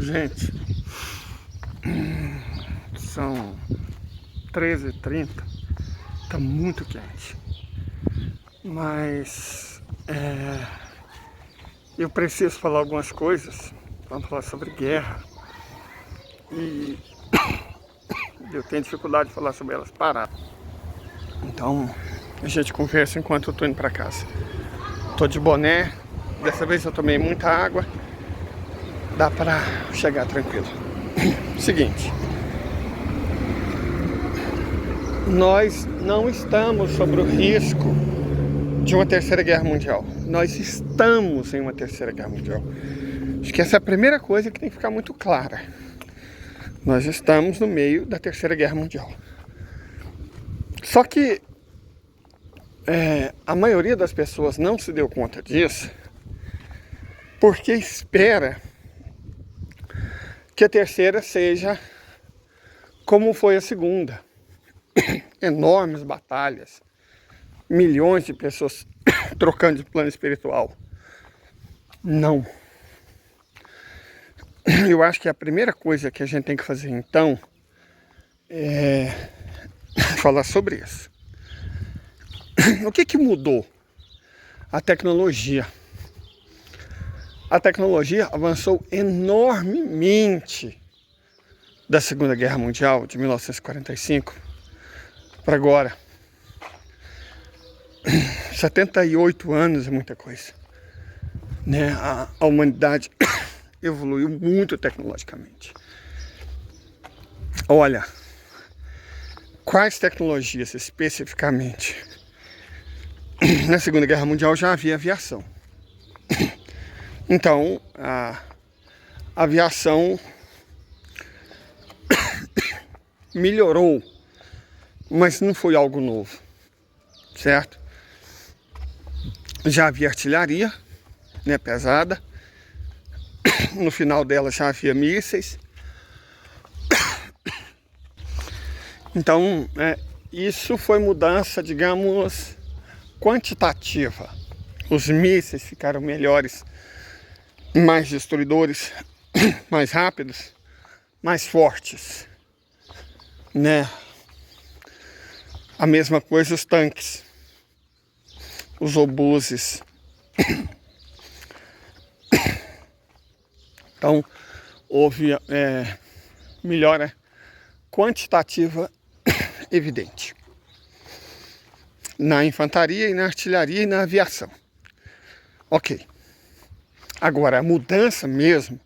Gente, são 13h30, tá muito quente, mas eu preciso falar algumas coisas. Vamos falar sobre guerra e eu tenho dificuldade de falar sobre elas paradas. Então a gente conversa enquanto eu tô indo pra casa. Tô de boné, dessa vez eu tomei muita água, dá pra chegar tranquilo. Seguinte, nós não estamos sobre o risco de uma terceira guerra mundial. Nós estamos em uma terceira guerra mundial. Acho que essa é a primeira coisa que tem que ficar muito clara. Nós estamos no meio da terceira guerra mundial. Só que a maioria das pessoas não se deu conta disso porque espera que a terceira seja como foi a segunda. Enormes batalhas, milhões de pessoas trocando de plano espiritual. Não. Eu acho que a primeira coisa que a gente tem que fazer então é falar sobre isso. O que mudou? A tecnologia. A tecnologia avançou enormemente da Segunda Guerra Mundial de 1945 para agora. 78 anos é muita coisa, né? A humanidade evoluiu muito tecnologicamente. Olha, quais tecnologias especificamente? Na Segunda Guerra Mundial já havia aviação. Então, a aviação melhorou, mas não foi algo novo, certo? Já havia artilharia, né, pesada. No final dela já havia mísseis. Então, isso foi mudança, digamos, quantitativa. Os mísseis ficaram melhores, mais destruidores, mais rápidos, mais fortes, né? A mesma coisa os tanques, os obuses. Então, houve melhora quantitativa evidente na infantaria e na artilharia e na aviação. Ok. Agora, a mudança mesmo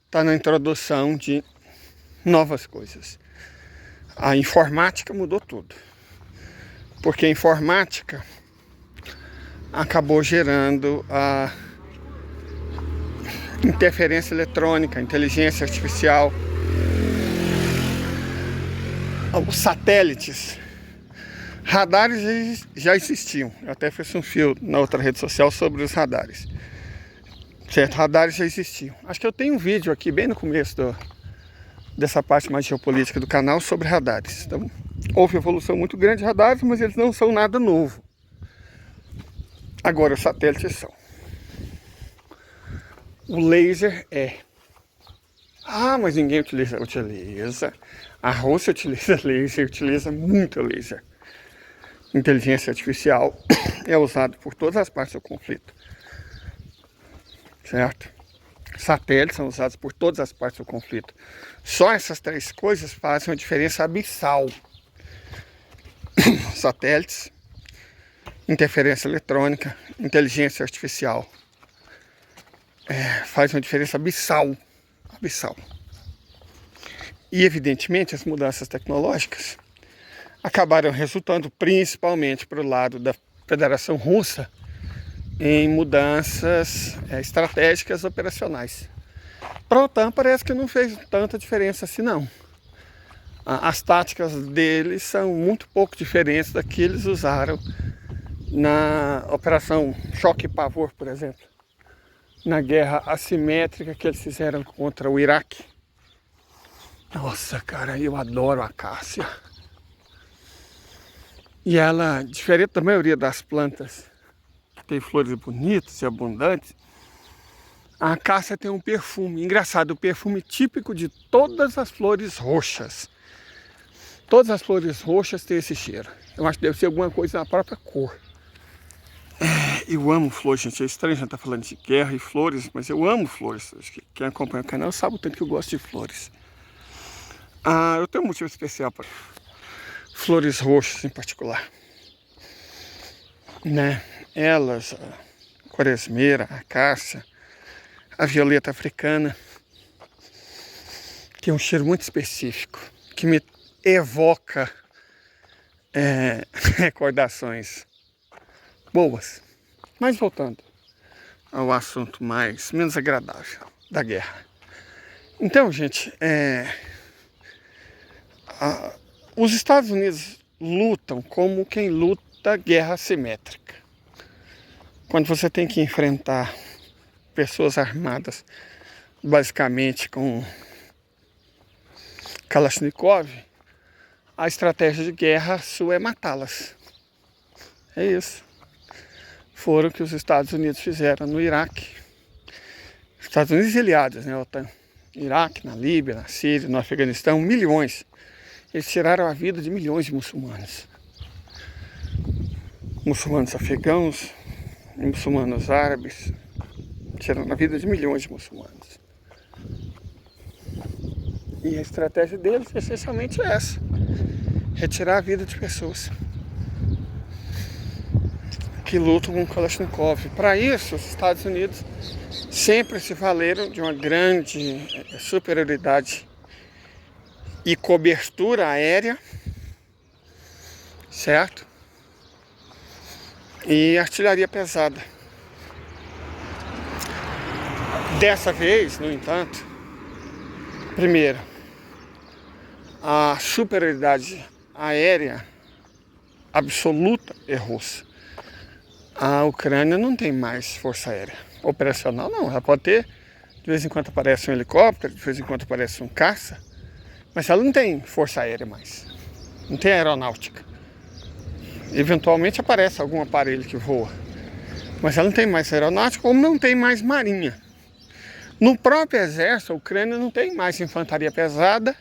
está na introdução de novas coisas. A informática mudou tudo. Porque a informática acabou gerando a interferência eletrônica, inteligência artificial, os satélites, radares já existiam. Eu até fiz um fio na outra rede social sobre os radares. Certo, radares já existiam. Acho que eu tenho um vídeo aqui bem no começo dessa parte mais geopolítica do canal sobre radares. Então, houve evolução muito grande de radares, mas eles não são nada novo. Agora os satélites são. O laser mas ninguém utiliza. Utiliza. A Rússia utiliza laser, utiliza muito laser. Inteligência artificial é usado por todas as partes do conflito. Certo? Satélites são usados por todas as partes do conflito. Só essas três coisas fazem uma diferença abissal. Satélites, interferência eletrônica, inteligência artificial. Faz uma diferença abissal. Abissal. E evidentemente as mudanças tecnológicas acabaram resultando principalmente para o lado da Federação Russa em mudanças estratégicas operacionais. Para a OTAN parece que não fez tanta diferença assim não. As táticas deles são muito pouco diferentes da que eles usaram na Operação Choque e Pavor, por exemplo. Na guerra assimétrica que eles fizeram contra o Iraque. Nossa, cara, eu adoro a Cássia. E ela, diferente da maioria das plantas que tem flores bonitas e abundantes, A acácia tem um perfume, engraçado, o perfume típico de todas as flores roxas. Todas as flores roxas têm esse cheiro. Eu acho que deve ser alguma coisa na própria cor. Eu amo flores, gente. É estranho já estar falando de guerra e flores, mas eu amo flores. Acho que quem acompanha o canal sabe o tanto que eu gosto de flores. Eu tenho um motivo especial para flores roxas em particular. Né? Elas, a quaresmeira, a acácia, a violeta africana, tem um cheiro muito específico, que me evoca recordações boas. Mas voltando ao assunto menos agradável da guerra. Então, gente, os Estados Unidos lutam como quem luta guerra assimétrica. Quando você tem que enfrentar pessoas armadas basicamente com Kalashnikov, a estratégia de guerra sua é matá-las. É isso. Foram o que os Estados Unidos fizeram no Iraque. Estados Unidos e aliados, né? OTAN. Iraque, na Líbia, na Síria, no Afeganistão, milhões. Eles tiraram a vida de milhões de muçulmanos. Muçulmanos afegãos, muçulmanos árabes. Tiraram a vida de milhões de muçulmanos. E a estratégia deles essencialmente é essa. Retirar a vida de pessoas que lutam com Kalashnikov. Para isso, os Estados Unidos sempre se valeram de uma grande superioridade e cobertura aérea, certo? E artilharia pesada. Dessa vez, no entanto, primeiro, a superioridade aérea absoluta é russa. A Ucrânia não tem mais força aérea operacional, não. Ela pode ter, de vez em quando aparece um helicóptero, de vez em quando aparece um caça, mas ela não tem força aérea mais. Não tem aeronáutica. Eventualmente aparece algum aparelho que voa, mas ela não tem mais aeronáutica ou não tem mais marinha. No próprio exército, a Ucrânia não tem mais infantaria pesada,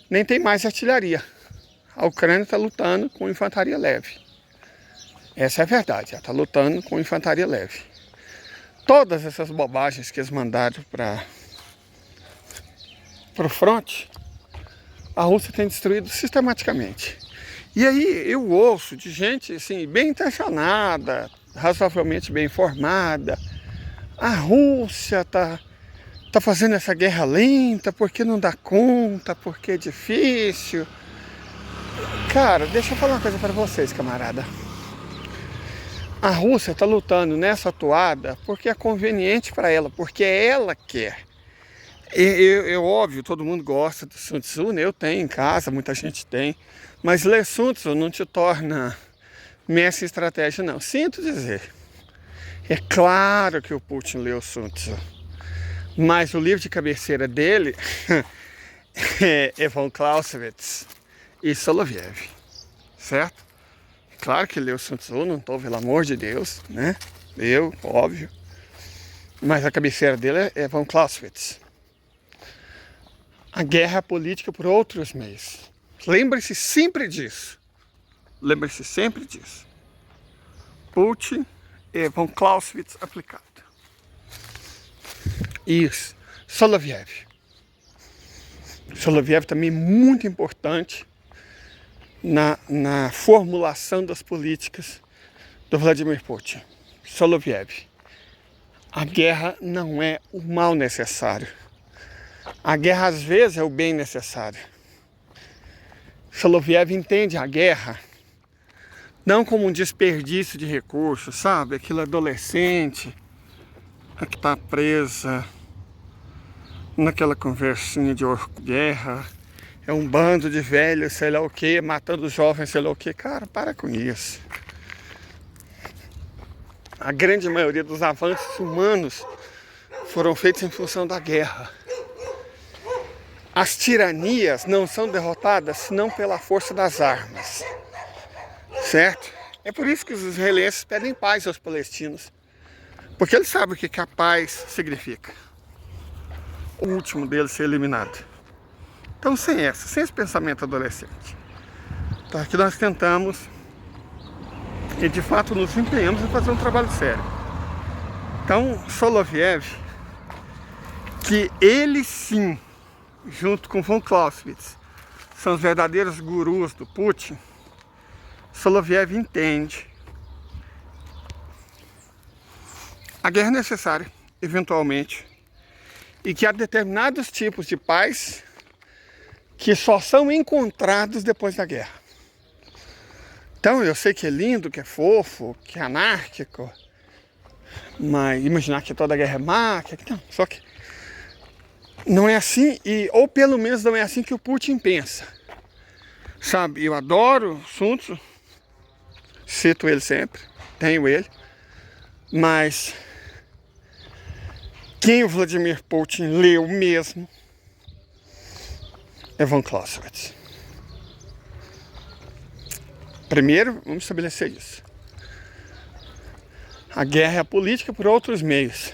nem tem mais artilharia. A Ucrânia está lutando com infantaria leve. Essa é a verdade, ela está lutando com infantaria leve. Todas essas bobagens que eles mandaram para o fronte, a Rússia tem destruído sistematicamente. E aí eu ouço de gente assim, bem intencionada, razoavelmente bem informada, a Rússia está fazendo essa guerra lenta porque não dá conta, porque é difícil. Cara, deixa eu falar uma coisa para vocês, camarada. A Rússia está lutando nessa toada porque é conveniente para ela, porque ela quer. Óbvio, todo mundo gosta do Sun Tzu, né? Eu tenho em casa, muita gente tem. Mas ler Sun Tzu não te torna mestre em estratégia, não. Sinto dizer. É claro que o Putin leu Sun Tzu. Mas o livro de cabeceira dele é von Clausewitz e Soloviev, certo? Claro que leu Sun Tzu, não estou, pelo amor de Deus, né? Eu, óbvio. Mas a cabeceira dele é von Clausewitz. A guerra política por outros meios. Lembre-se sempre disso. Lembre-se sempre disso. Putin é von Clausewitz aplicado. Isso. Soloviev. Soloviev também muito importante na formulação das políticas do Vladimir Putin. Soloviev. A guerra não é o mal necessário. A guerra às vezes é o bem necessário. Soloviev entende a guerra não como um desperdício de recursos, sabe? Aquela adolescente que está presa naquela conversinha de guerra. É um bando de velhos, sei lá o que, matando jovens, sei lá o que. Cara, para com isso. A grande maioria dos avanços humanos foram feitos em função da guerra. As tiranias não são derrotadas senão pela força das armas. Certo? É por isso que os israelenses pedem paz aos palestinos. Porque ele sabe o que a paz significa. O último dele ser eliminado. Então, sem esse pensamento adolescente, tá? Que nós tentamos e de fato nos empenhamos em fazer um trabalho sério. Então, Soloviev, que ele sim, junto com von Clausewitz, são os verdadeiros gurus do Putin, Soloviev entende a guerra é necessária, eventualmente, e que há determinados tipos de paz que só são encontrados depois da guerra. Então eu sei que é lindo, que é fofo, que é anárquico, mas imaginar que toda guerra é má, não, só que não é assim, ou pelo menos não é assim que o Putin pensa. Sabe, eu adoro Sun Tzu, cito ele sempre, tenho ele, mas quem o Vladimir Putin leu mesmo é von Clausewitz. Primeiro, vamos estabelecer isso. A guerra é a política por outros meios.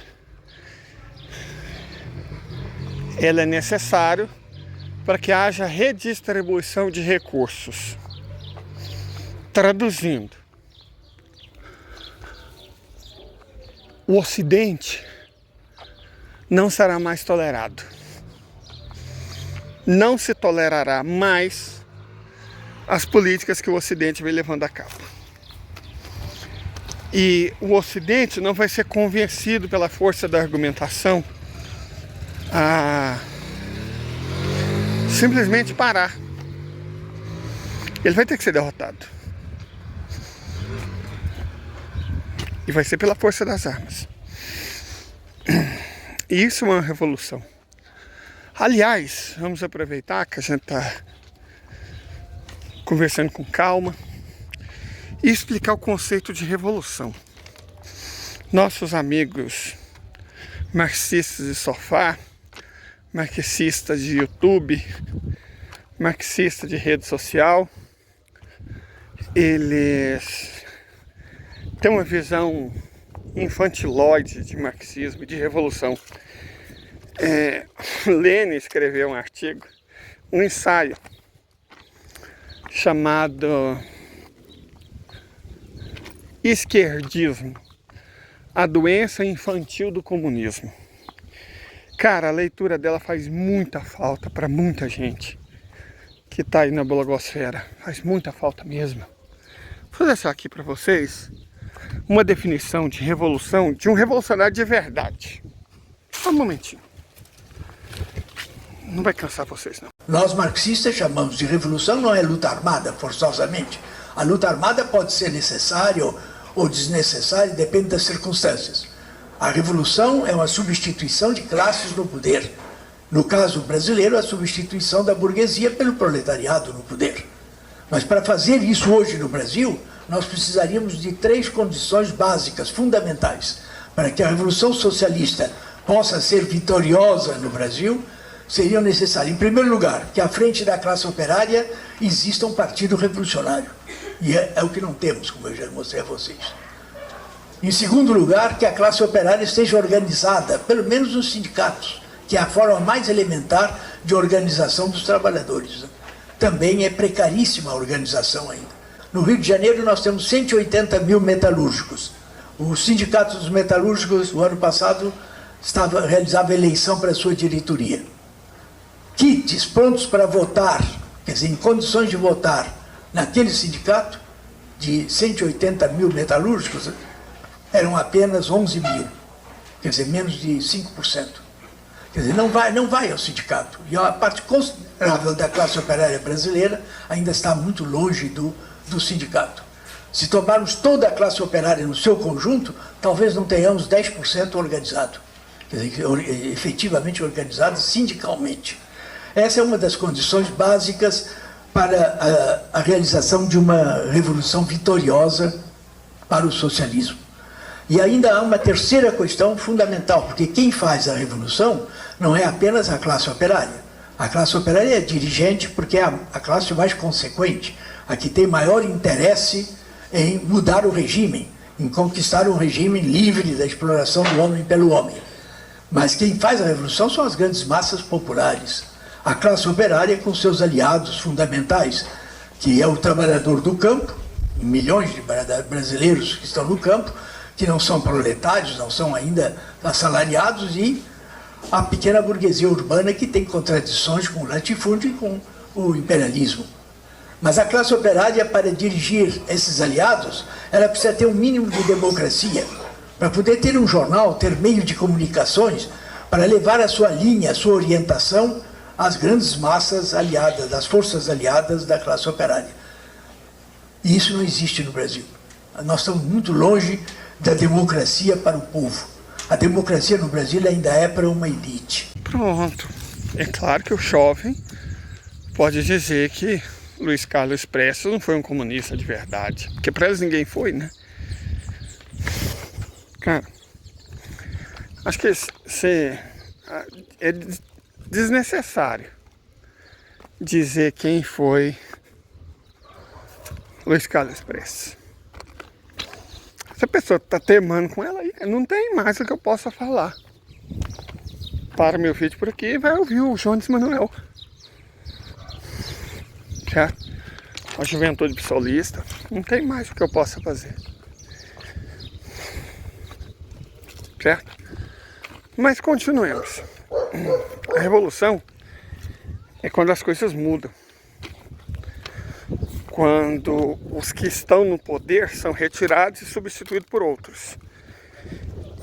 Ela é necessária para que haja redistribuição de recursos. Traduzindo, o Ocidente não será mais tolerado. Não se tolerará mais as políticas que o Ocidente vem levando a cabo. E o Ocidente não vai ser convencido pela força da argumentação a simplesmente parar. Ele vai ter que ser derrotado. E vai ser pela força das armas. E isso é uma revolução. Aliás, vamos aproveitar que a gente está conversando com calma e explicar o conceito de revolução. Nossos amigos marxistas de sofá, marxistas de YouTube, marxistas de rede social, eles têm uma visão infantiloide de marxismo e de revolução. Lenin escreveu um artigo, um ensaio chamado Esquerdismo, a doença infantil do comunismo. Cara, a leitura dela faz muita falta para muita gente que está aí na blogosfera. Faz muita falta mesmo. Vou deixar aqui para vocês uma definição de revolução de um revolucionário de verdade. Só um momentinho. Não vai cansar vocês, não. Nós marxistas chamamos de revolução, não é luta armada, forçosamente. A luta armada pode ser necessária ou desnecessária, depende das circunstâncias. A revolução é uma substituição de classes no poder. No caso brasileiro, a substituição da burguesia pelo proletariado no poder. Mas para fazer isso hoje no Brasil, nós precisaríamos de 3 condições básicas, fundamentais. Para que a revolução socialista possa ser vitoriosa no Brasil, seriam necessários, em primeiro lugar, que à frente da classe operária exista um partido revolucionário. E é o que não temos, como eu já mostrei a vocês. Em segundo lugar, que a classe operária esteja organizada, pelo menos nos sindicatos, que é a forma mais elementar de organização dos trabalhadores. Também é precaríssima a organização ainda. No Rio de Janeiro nós temos 180 mil metalúrgicos. O Sindicato dos Metalúrgicos, o ano passado, realizava eleição para a sua diretoria. Kits prontos para votar, quer dizer, em condições de votar naquele sindicato, de 180 mil metalúrgicos, eram apenas 11 mil, quer dizer, menos de 5%. Quer dizer, não vai ao sindicato. E a parte considerável da classe operária brasileira ainda está muito longe do sindicato. Se tomarmos toda a classe operária no seu conjunto, talvez não tenhamos 10% organizado, quer dizer, efetivamente organizado sindicalmente. Essa é uma das condições básicas para a realização de uma revolução vitoriosa para o socialismo. E ainda há uma terceira questão fundamental, porque quem faz a revolução não é apenas a classe operária. A classe operária é dirigente porque é a classe mais consequente, a que tem maior interesse em mudar o regime, em conquistar um regime livre da exploração do homem pelo homem. Mas quem faz a revolução são as grandes massas populares, a classe operária com seus aliados fundamentais, que é o trabalhador do campo, milhões de brasileiros que estão no campo, que não são proletários, não são ainda assalariados, e a pequena burguesia urbana que tem contradições com o latifúndio e com o imperialismo. Mas a classe operária, para dirigir esses aliados, ela precisa ter um mínimo de democracia, para poder ter um jornal, ter meio de comunicações, para levar a sua linha, a sua orientação às grandes massas aliadas, às forças aliadas da classe operária. E isso não existe no Brasil. Nós estamos muito longe da democracia para o povo. A democracia no Brasil ainda é para uma elite. Pronto. É claro que o jovem pode dizer que Luiz Carlos Prestes não foi um comunista de verdade. Porque para eles ninguém foi, né? Cara, acho que é desnecessário dizer quem foi Luiz Carlos Prestes. Se a pessoa está teimando com ela aí, não tem mais o que eu possa falar. Para meu vídeo por aqui e vai ouvir o Jones Manuel. Certo? A juventude psolista. Não tem mais o que eu possa fazer. Certo? Mas continuemos. A revolução é quando as coisas mudam. Quando os que estão no poder são retirados e substituídos por outros.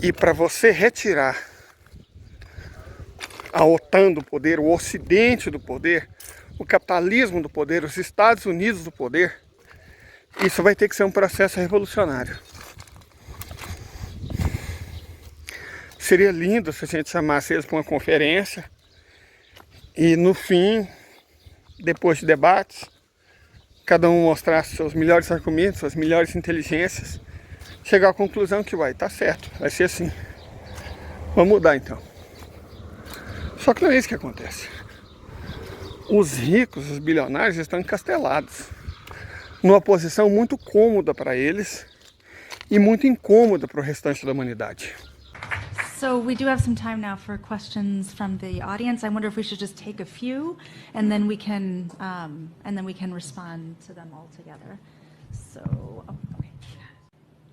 E para você retirar a OTAN do poder, o Ocidente do poder, o capitalismo do poder, os Estados Unidos do poder, isso vai ter que ser um processo revolucionário. Seria lindo se a gente chamasse eles para uma conferência e no fim, depois de debates, cada um mostrasse seus melhores argumentos, suas melhores inteligências, chegar à conclusão que tá certo, vai ser assim. Vamos mudar então. Só que não é isso que acontece. Os ricos, os bilionários estão encastelados, numa posição muito cômoda para eles e muito incômoda para o restante da humanidade. So we do have some time now for questions from the audience. I wonder if we should just take a few, and then we can respond to them all together. So, okay.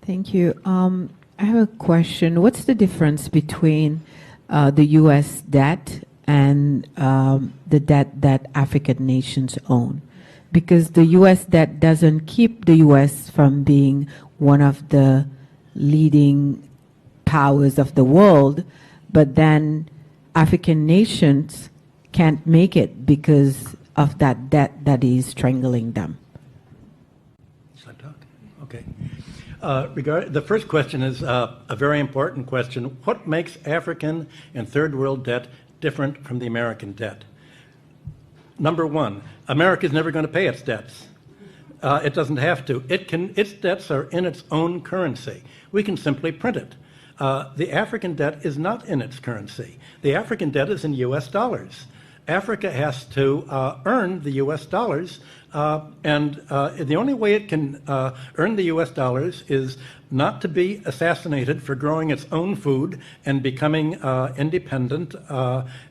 Thank you. I have a question. What's the difference between the U.S. debt and the debt that African nations own? Because the U.S. debt doesn't keep the U.S. from being one of the leading powers of the world, but then African nations can't make it because of that debt that is strangling them. Shall I talk? Okay. The first question is a very important question. What makes African and third world debt different from the American debt? Number one, America is never going to pay its debts. It doesn't have to. Its debts are in its own currency. We can simply print it. The African debt is not in its currency. The African debt is in U.S. dollars. Africa has to earn the U.S. dollars, and the only way it can earn the U.S. dollars is not to be assassinated for growing its own food and becoming independent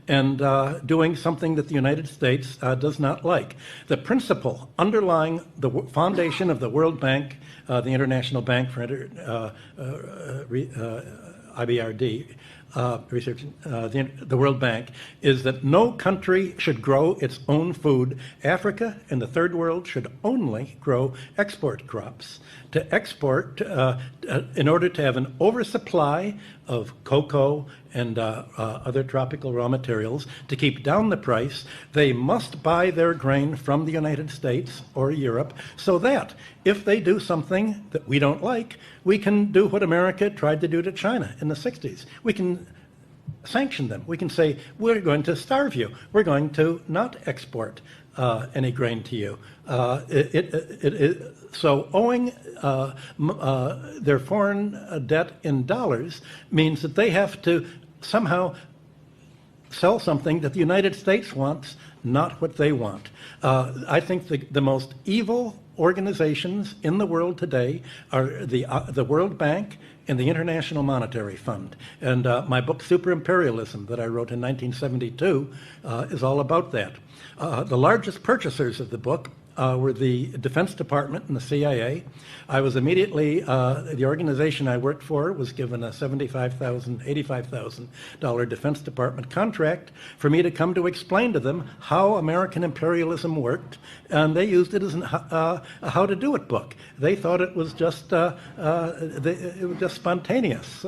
and doing something that the United States does not like. The principle underlying the foundation of the World Bank, the International Bank for IBRD, research, the World Bank, is that no country should grow its own food. Africa and the third world should only grow export crops. To export, in order to have an oversupply of cocoa and other tropical raw materials, to keep down the price, they must buy their grain from the United States or Europe, so that if they do something that we don't like, we can do what America tried to do to China in the 60s. We can sanction them. We can say, we're going to starve you. We're going to not export any grain to you. So owing their foreign debt in dollars means that they have to somehow sell something that the United States wants, not what they want. I think the most evil organizations in the world today are the World Bank and the International Monetary Fund. And my book, Super Imperialism, that I wrote in 1972, is all about that. The largest purchasers of the book were the Defense Department and the CIA. I was immediately, the organization I worked for was given a $75,000, $85,000 Defense Department contract for me to come to explain to them how American imperialism worked, and they used it as a how to do it book. They thought it was just spontaneous,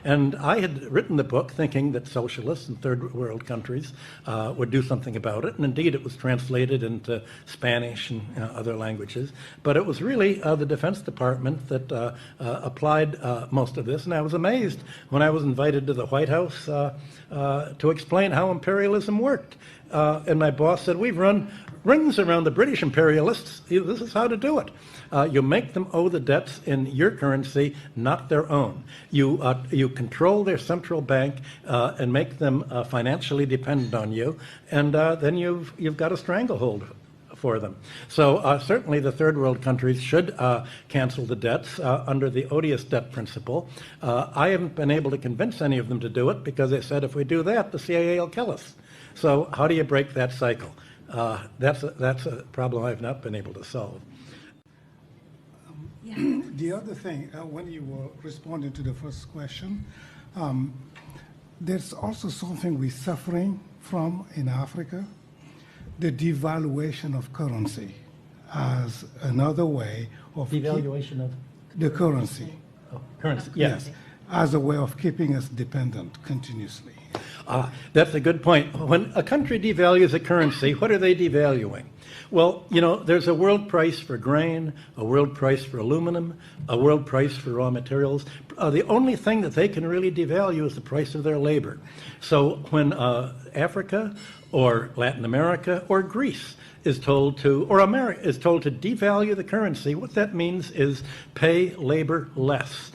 and I had written the book thinking that socialists in third world countries would do something about it, and indeed it was translated into Spanish and other languages, but it was really the Defense Department that applied most of this, and I was amazed when I was invited to the White House to explain how imperialism worked. And my boss said, "We've run rings around the British imperialists. This is how to do it. You make them owe the debts in your currency, not their own. You control their central bank and make them financially dependent on you, and then you've got a stranglehold for them." So certainly the third world countries should cancel the debts under the odious debt principle. I haven't been able to convince any of them to do it because they said if we do that, the CIA will kill us. So how do you break that cycle? That's a problem I've not been able to solve. The other thing, when you were responding to the first question, there's also something we're suffering from in Africa, the devaluation of currency as another way of Devaluation of the currency. currency. Yes. As a way of keeping us dependent continuously. That's a good point. When a country devalues a currency, what are they devaluing? Well, there's a world price for grain, a world price for aluminum, a world price for raw materials. The only thing that they can really devalue is the price of their labor. So when Africa or Latin America or Greece is told to, or America is told to devalue the currency, what that means is pay labor less.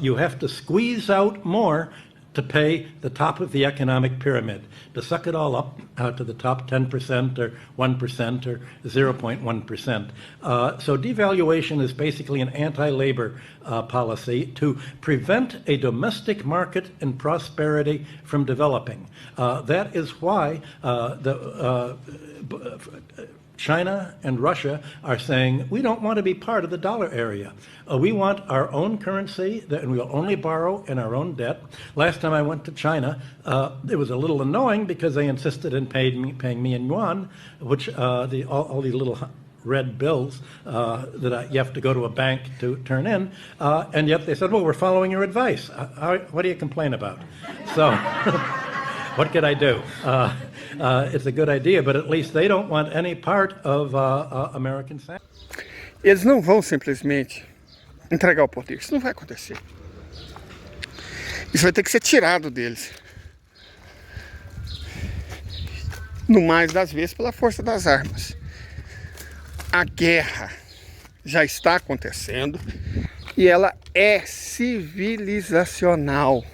You have to squeeze out more to pay the top of the economic pyramid, to suck it all up to the top 10% or 1% or 0.1%. So devaluation is basically an anti-labor policy to prevent a domestic market and prosperity from developing. That is why China and Russia are saying, we don't want to be part of the dollar area. We want our own currency, and we'll only borrow in our own debt. Last time I went to China, it was a little annoying because they insisted in paying me in yuan, which all these little red bills that you have to go to a bank to turn in, and yet they said, well, we're following your advice. What do you complain about? So what could I do? It's a good idea, but at least they don't want any part of American sanctions. Eles não vão simplesmente entregar o poder. Isso não vai acontecer. Isso vai ter que ser tirado deles. No mais das vezes pela força das armas. A guerra já está acontecendo e ela é civilizacional.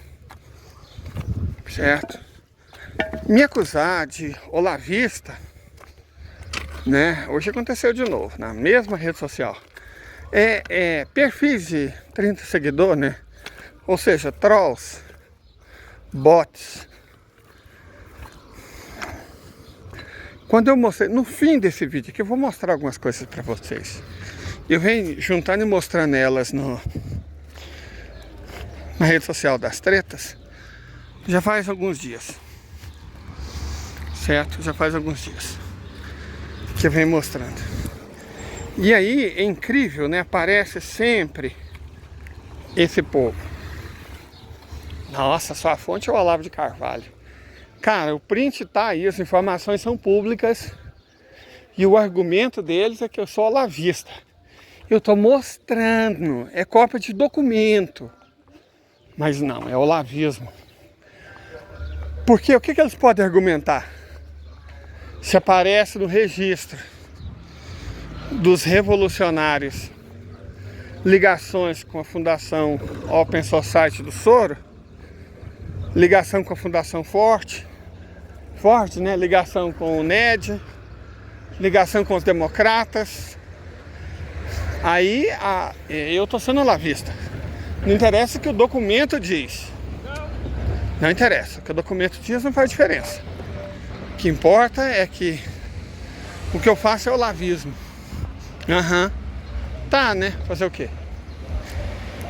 Certo? Me acusar de olavista, né? Hoje aconteceu de novo, na mesma rede social. Perfis de 30 seguidores, né? Ou seja, trolls, bots. Quando eu mostrei, no fim desse vídeo aqui, eu vou mostrar algumas coisas para vocês. Eu venho juntando e mostrando elas na rede social das tretas. Já faz alguns dias. Certo? Já faz alguns dias que eu venho mostrando. E aí é incrível, né? Aparece sempre esse povo. Nossa, sua fonte é o Olavo de Carvalho. Cara, o print tá aí, as informações são públicas. E o argumento deles é que eu sou olavista. Eu tô mostrando, é cópia de documento. Mas não, é olavismo. Porque o que eles podem argumentar? Se aparece no registro dos revolucionários ligações com a Fundação Open Society do Soro, ligação com a Fundação Forte, forte, né? Ligação com o NED, ligação com os democratas. Aí eu tô sendo olavista. Não interessa o que o documento diz. Não interessa. O que o documento diz não faz diferença. O que importa é que o que eu faço é olavismo. Tá, né? Fazer o quê?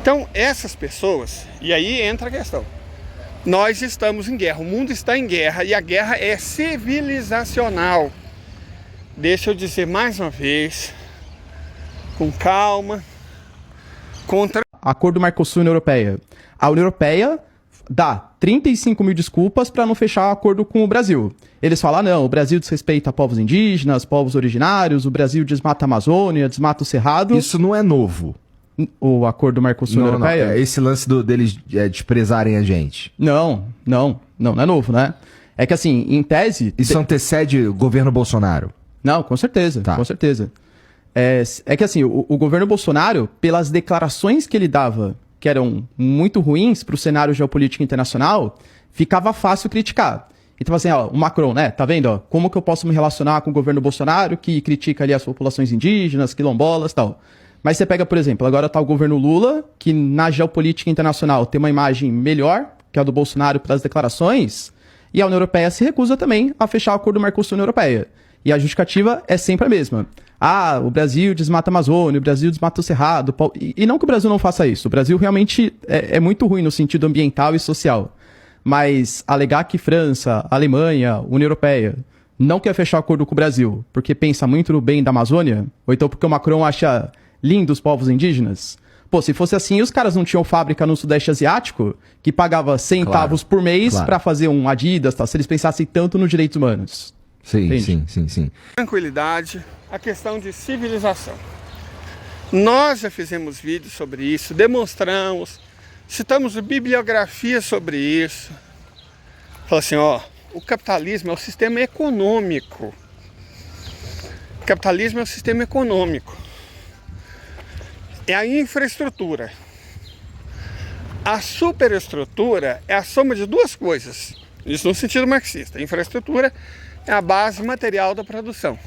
Então, essas pessoas, e aí entra a questão. Nós estamos em guerra, o mundo está em guerra e a guerra é civilizacional. Deixa eu dizer mais uma vez, com calma, contra... Acordo Mercosul-União Europeia. A União Europeia dá 35 mil desculpas para não fechar o acordo com o Brasil. Eles falam, não, o Brasil desrespeita povos indígenas, povos originários, o Brasil desmata a Amazônia, desmata o Cerrado. Isso não é novo. O acordo Mercosul-União Europeia? É esse lance deles desprezarem a gente. Não é novo, né? É que assim, em tese... Isso antecede o governo Bolsonaro? Não, com certeza, tá. Com certeza. É que assim, o governo Bolsonaro, pelas declarações que ele dava, que eram muito ruins para o cenário geopolítico internacional, ficava fácil criticar. Então assim, ó, o Macron, né, tá vendo, ó, como que eu posso me relacionar com o governo Bolsonaro, que critica ali as populações indígenas, quilombolas e tal. Mas você pega, por exemplo, agora tá o governo Lula, que na geopolítica internacional tem uma imagem melhor que a do Bolsonaro pelas declarações, e a União Europeia se recusa também a fechar o acordo Mercosul-União Europeia. E a justificativa é sempre a mesma. Ah, o Brasil desmata a Amazônia, o Brasil desmata o Cerrado. E não que o Brasil não faça isso. O Brasil realmente é muito ruim no sentido ambiental e social. Mas alegar que França, Alemanha, União Europeia não quer fechar acordo com o Brasil porque pensa muito no bem da Amazônia, ou então porque o Macron acha lindo os povos indígenas. Pô, se fosse assim, os caras não tinham fábrica no Sudeste Asiático que pagava centavos por mês para fazer um Adidas, tal, se eles pensassem tanto nos direitos humanos. Sim. Tranquilidade, a questão de civilização. Nós já fizemos vídeos sobre isso, demonstramos, citamos bibliografia sobre isso. Fala assim, ó, o capitalismo é o sistema econômico. O capitalismo é o sistema econômico. É a infraestrutura. A superestrutura é a soma de duas coisas. Isso no sentido marxista. A infraestrutura é a base material da produção.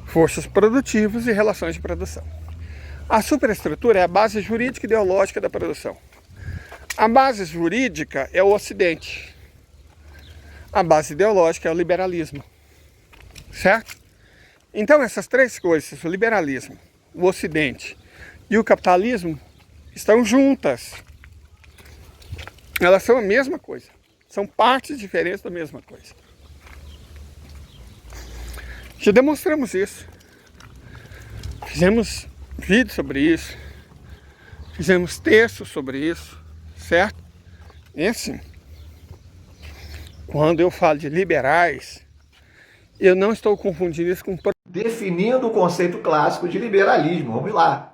Forças produtivas e relações de produção. A superestrutura é a base jurídica e ideológica da produção. A base jurídica é o Ocidente. A base ideológica é o liberalismo. Certo? Então essas três coisas, o liberalismo, o Ocidente e o capitalismo, estão juntas. Elas são a mesma coisa. São partes diferentes da mesma coisa. Já demonstramos isso. Fizemos vídeos sobre isso. Fizemos textos sobre isso. Certo? E assim, quando eu falo de liberais, eu não estou confundindo isso com... Definindo o conceito clássico de liberalismo. Vamos lá.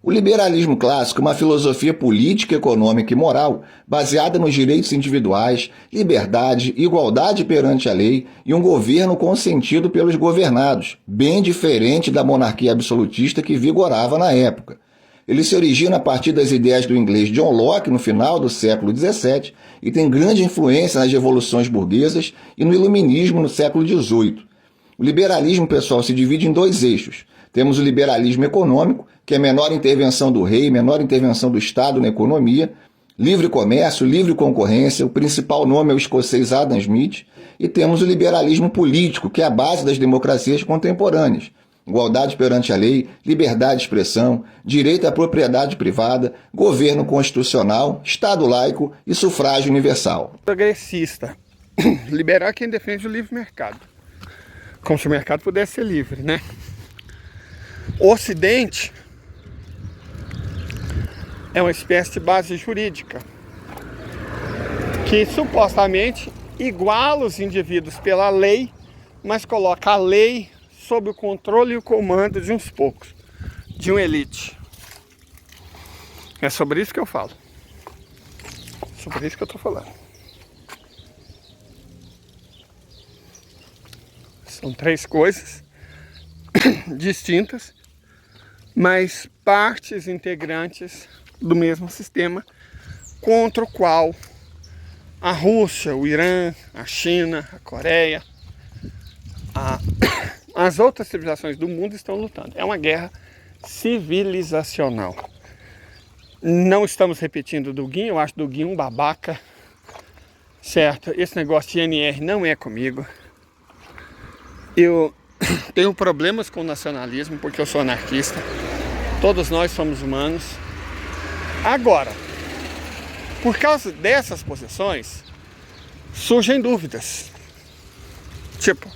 O liberalismo clássico é uma filosofia política, econômica e moral baseada nos direitos individuais, liberdade, igualdade perante a lei e um governo consentido pelos governados, bem diferente da monarquia absolutista que vigorava na época. Ele se origina a partir das ideias do inglês John Locke no final do século XVII e tem grande influência nas revoluções burguesas e no iluminismo no século XVIII. O liberalismo, pessoal, se divide em dois eixos. Temos o liberalismo econômico, que é menor intervenção do rei, menor intervenção do Estado na economia, livre comércio, livre concorrência, o principal nome é o escocês Adam Smith, e temos o liberalismo político, que é a base das democracias contemporâneas. Igualdade perante a lei, liberdade de expressão, direito à propriedade privada, governo constitucional, Estado laico e sufrágio universal. Progressista. Liberal é quem defende o livre mercado. Como se o mercado pudesse ser livre, né? O Ocidente é uma espécie de base jurídica que supostamente iguala os indivíduos pela lei, mas coloca a lei sob o controle e o comando de uns poucos, de uma elite. É sobre isso que eu falo. Sobre isso que eu estou falando. São três coisas distintas, mas partes integrantes do mesmo sistema contra o qual A Rússia, o Irã, a China, a Coreia, as outras civilizações do mundo estão lutando. É uma guerra civilizacional. Não estamos repetindo o Duguinho, eu acho o Duguinho um babaca, certo? Esse negócio de NR não é comigo. Eu tenho problemas com o nacionalismo porque eu sou anarquista. Todos nós somos humanos. Agora, por causa dessas posições, surgem dúvidas. Tipo,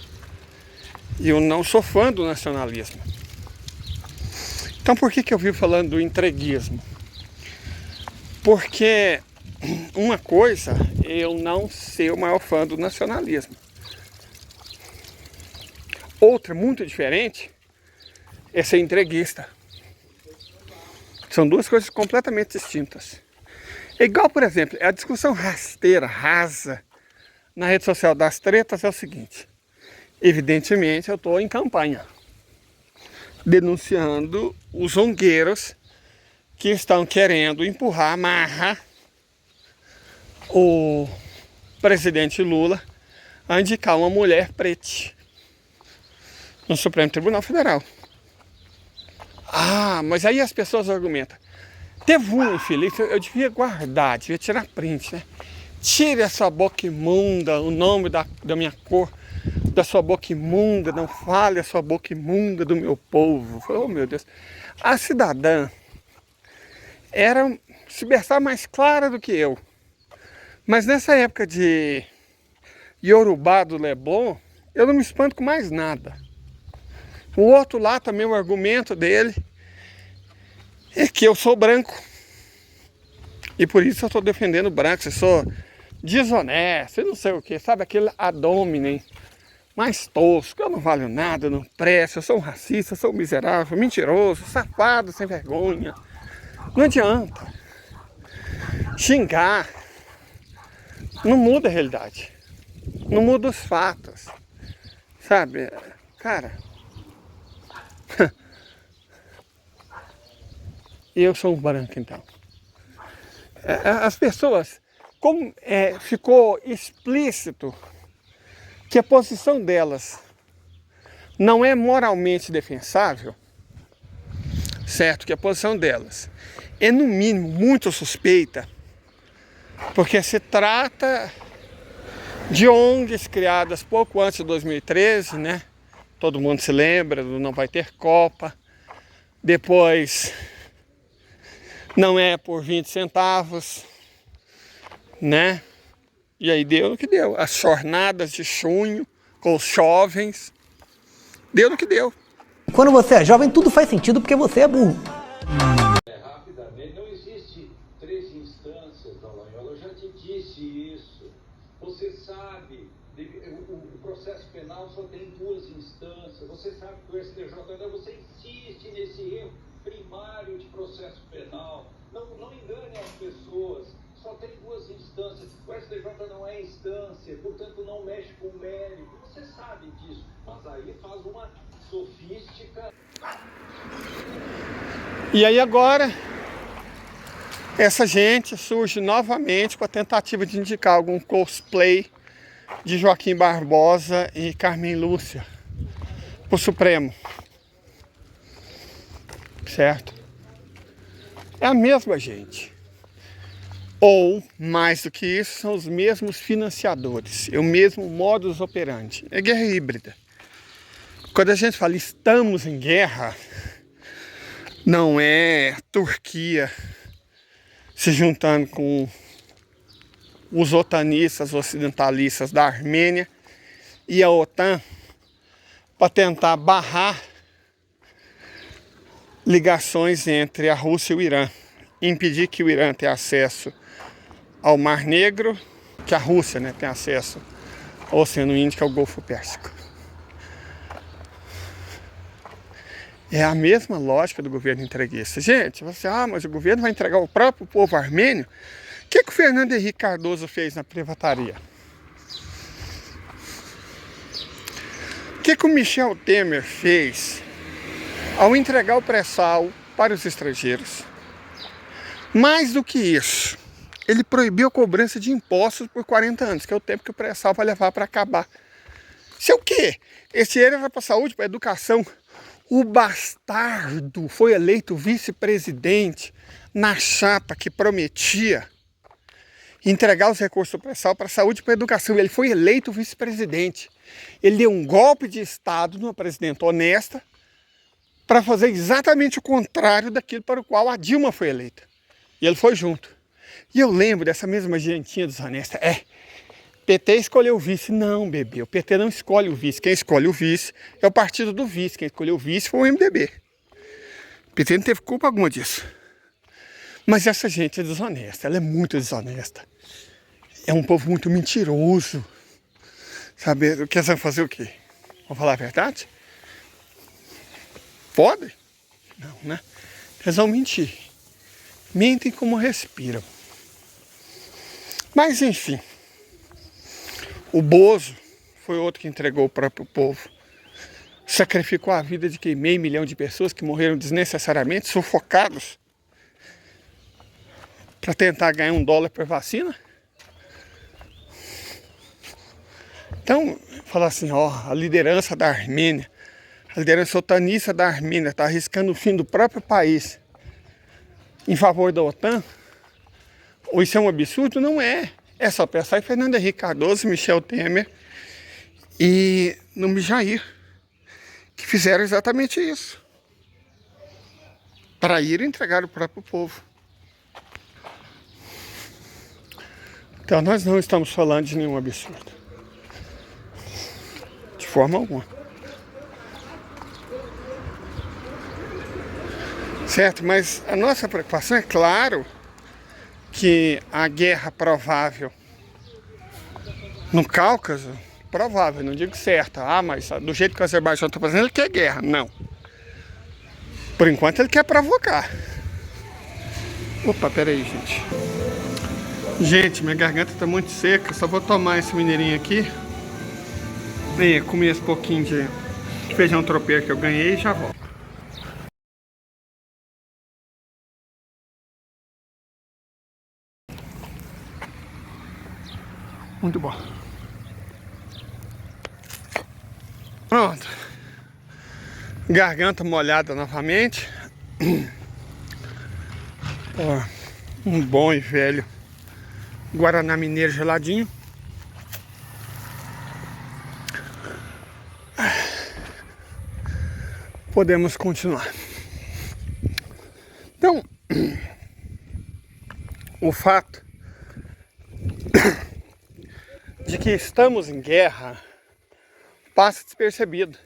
eu não sou fã do nacionalismo. Então por que eu vivo falando do entreguismo? Porque uma coisa, eu não ser o maior fã do nacionalismo. Outra, muito diferente, é ser entreguista. São duas coisas completamente distintas. É igual, por exemplo, a discussão rasteira, rasa, na rede social das tretas é o seguinte. Evidentemente, eu estou em campanha, denunciando os zongueiros que estão querendo empurrar a marra o presidente Lula a indicar uma mulher preta no Supremo Tribunal Federal. Ah, mas aí as pessoas argumentam. Teve um infeliz, eu devia guardar, devia tirar print, né? Tire a sua boca imunda, o nome da minha cor, da sua boca imunda, não fale a sua boca imunda do meu povo. Oh, meu Deus. A cidadã era se versar mais clara do que eu. Mas nessa época de Yorubá do Leblon, eu não me espanto com mais nada. O outro lá também, o argumento dele é que eu sou branco. E por isso eu estou defendendo brancos. Eu sou desonesto, eu não sei o que. Sabe aquele ad hominem mais tosco. Eu não valho nada, eu não presto. Eu sou um racista, eu sou um miserável, mentiroso, safado, sem vergonha. Não adianta. Xingar não muda a realidade. Não muda os fatos. Sabe? Cara... eu sou um branco, então. As pessoas, como ficou explícito que a posição delas não é moralmente defensável, certo? Que a posição delas é, no mínimo, muito suspeita, porque se trata de ONGs criadas pouco antes de 2013, né? Todo mundo se lembra do Não Vai Ter Copa. Depois, não é por 20 centavos, né? E aí deu no que deu. As jornadas de junho com os jovens, deu no que deu. Quando você é jovem, tudo faz sentido porque você é burro. Rapidamente, não existe 3 instâncias, Dallagnol, eu já te disse isso. Você sabe, o processo penal só tem 2 instâncias. Você sabe que o STJ, você insiste nesse erro primário de processo penal. Não engane as pessoas. Só tem 2 instâncias. O STJ não é instância, portanto não mexe com o mérito. Você sabe disso, mas aí faz uma sofística. E aí agora, essa gente surge novamente com a tentativa de indicar algum cosplay de Joaquim Barbosa e Carmen Lúcia para o Supremo. Certo? É a mesma gente. Ou, mais do que isso, são os mesmos financiadores. É o mesmo modus operandi. É guerra híbrida. Quando a gente fala estamos em guerra, não é Turquia se juntando com os otanistas ocidentalistas da Armênia e a OTAN para tentar barrar ligações entre a Rússia e o Irã, impedir que o Irã tenha acesso ao Mar Negro, que a Rússia, né, tenha acesso ao Oceano Índico, ao Golfo Pérsico. É a mesma lógica do governo entreguista. Gente, você, mas o governo vai entregar o próprio povo armênio? O que o Fernando Henrique Cardoso fez na privataria? O que o Michel Temer fez ao entregar o pré-sal para os estrangeiros? Mais do que isso, ele proibiu a cobrança de impostos por 40 anos, que é o tempo que o pré-sal vai levar para acabar. Isso é o quê? Esse dinheiro era para a saúde, para a educação. O bastardo foi eleito vice-presidente na chapa que prometia entregar os recursos do pré-sal para a saúde e para a educação. Ele foi eleito vice-presidente. Ele deu um golpe de Estado numa presidenta honesta para fazer exatamente o contrário daquilo para o qual a Dilma foi eleita. E ele foi junto. E eu lembro dessa mesma gentinha desonesta. PT escolheu o vice. Não, bebê, o PT não escolhe o vice. Quem escolhe o vice é o partido do vice. Quem escolheu o vice foi o MDB. O PT não teve culpa alguma disso. Mas essa gente é desonesta, ela é muito desonesta. É um povo muito mentiroso. Sabe, quer fazer o quê? Vamos falar a verdade? Pode? Não, né? Eles vão mentir. Mentem como respiram. Mas, enfim. O Bozo foi outro que entregou o próprio povo. Sacrificou a vida de meio milhão de pessoas que morreram desnecessariamente, sufocados, para tentar ganhar $1 por vacina. Então, falar assim, a liderança da Armênia, a liderança otanista da Armênia está arriscando o fim do próprio país em favor da OTAN, ou isso é um absurdo? Não é. É só pensar em Fernando Henrique Cardoso, Michel Temer e no Mijair, que fizeram exatamente isso. Para ir entregar o próprio povo. Então nós não estamos falando de nenhum absurdo. De forma alguma. Certo? Mas a nossa preocupação é claro que a guerra provável no Cáucaso, provável, não digo certa, mas do jeito que o Azerbaijão está fazendo, ele quer guerra. Não. Por enquanto ele quer provocar. Opa, peraí, gente. Gente, minha garganta está muito seca, só vou tomar esse mineirinho aqui. E comer esse pouquinho de feijão tropeiro que eu ganhei e já volto. Muito bom. Pronto. Garganta molhada novamente. Um bom e velho Guaraná Mineiro geladinho. Podemos continuar. Então, o fato de que estamos em guerra passa despercebido.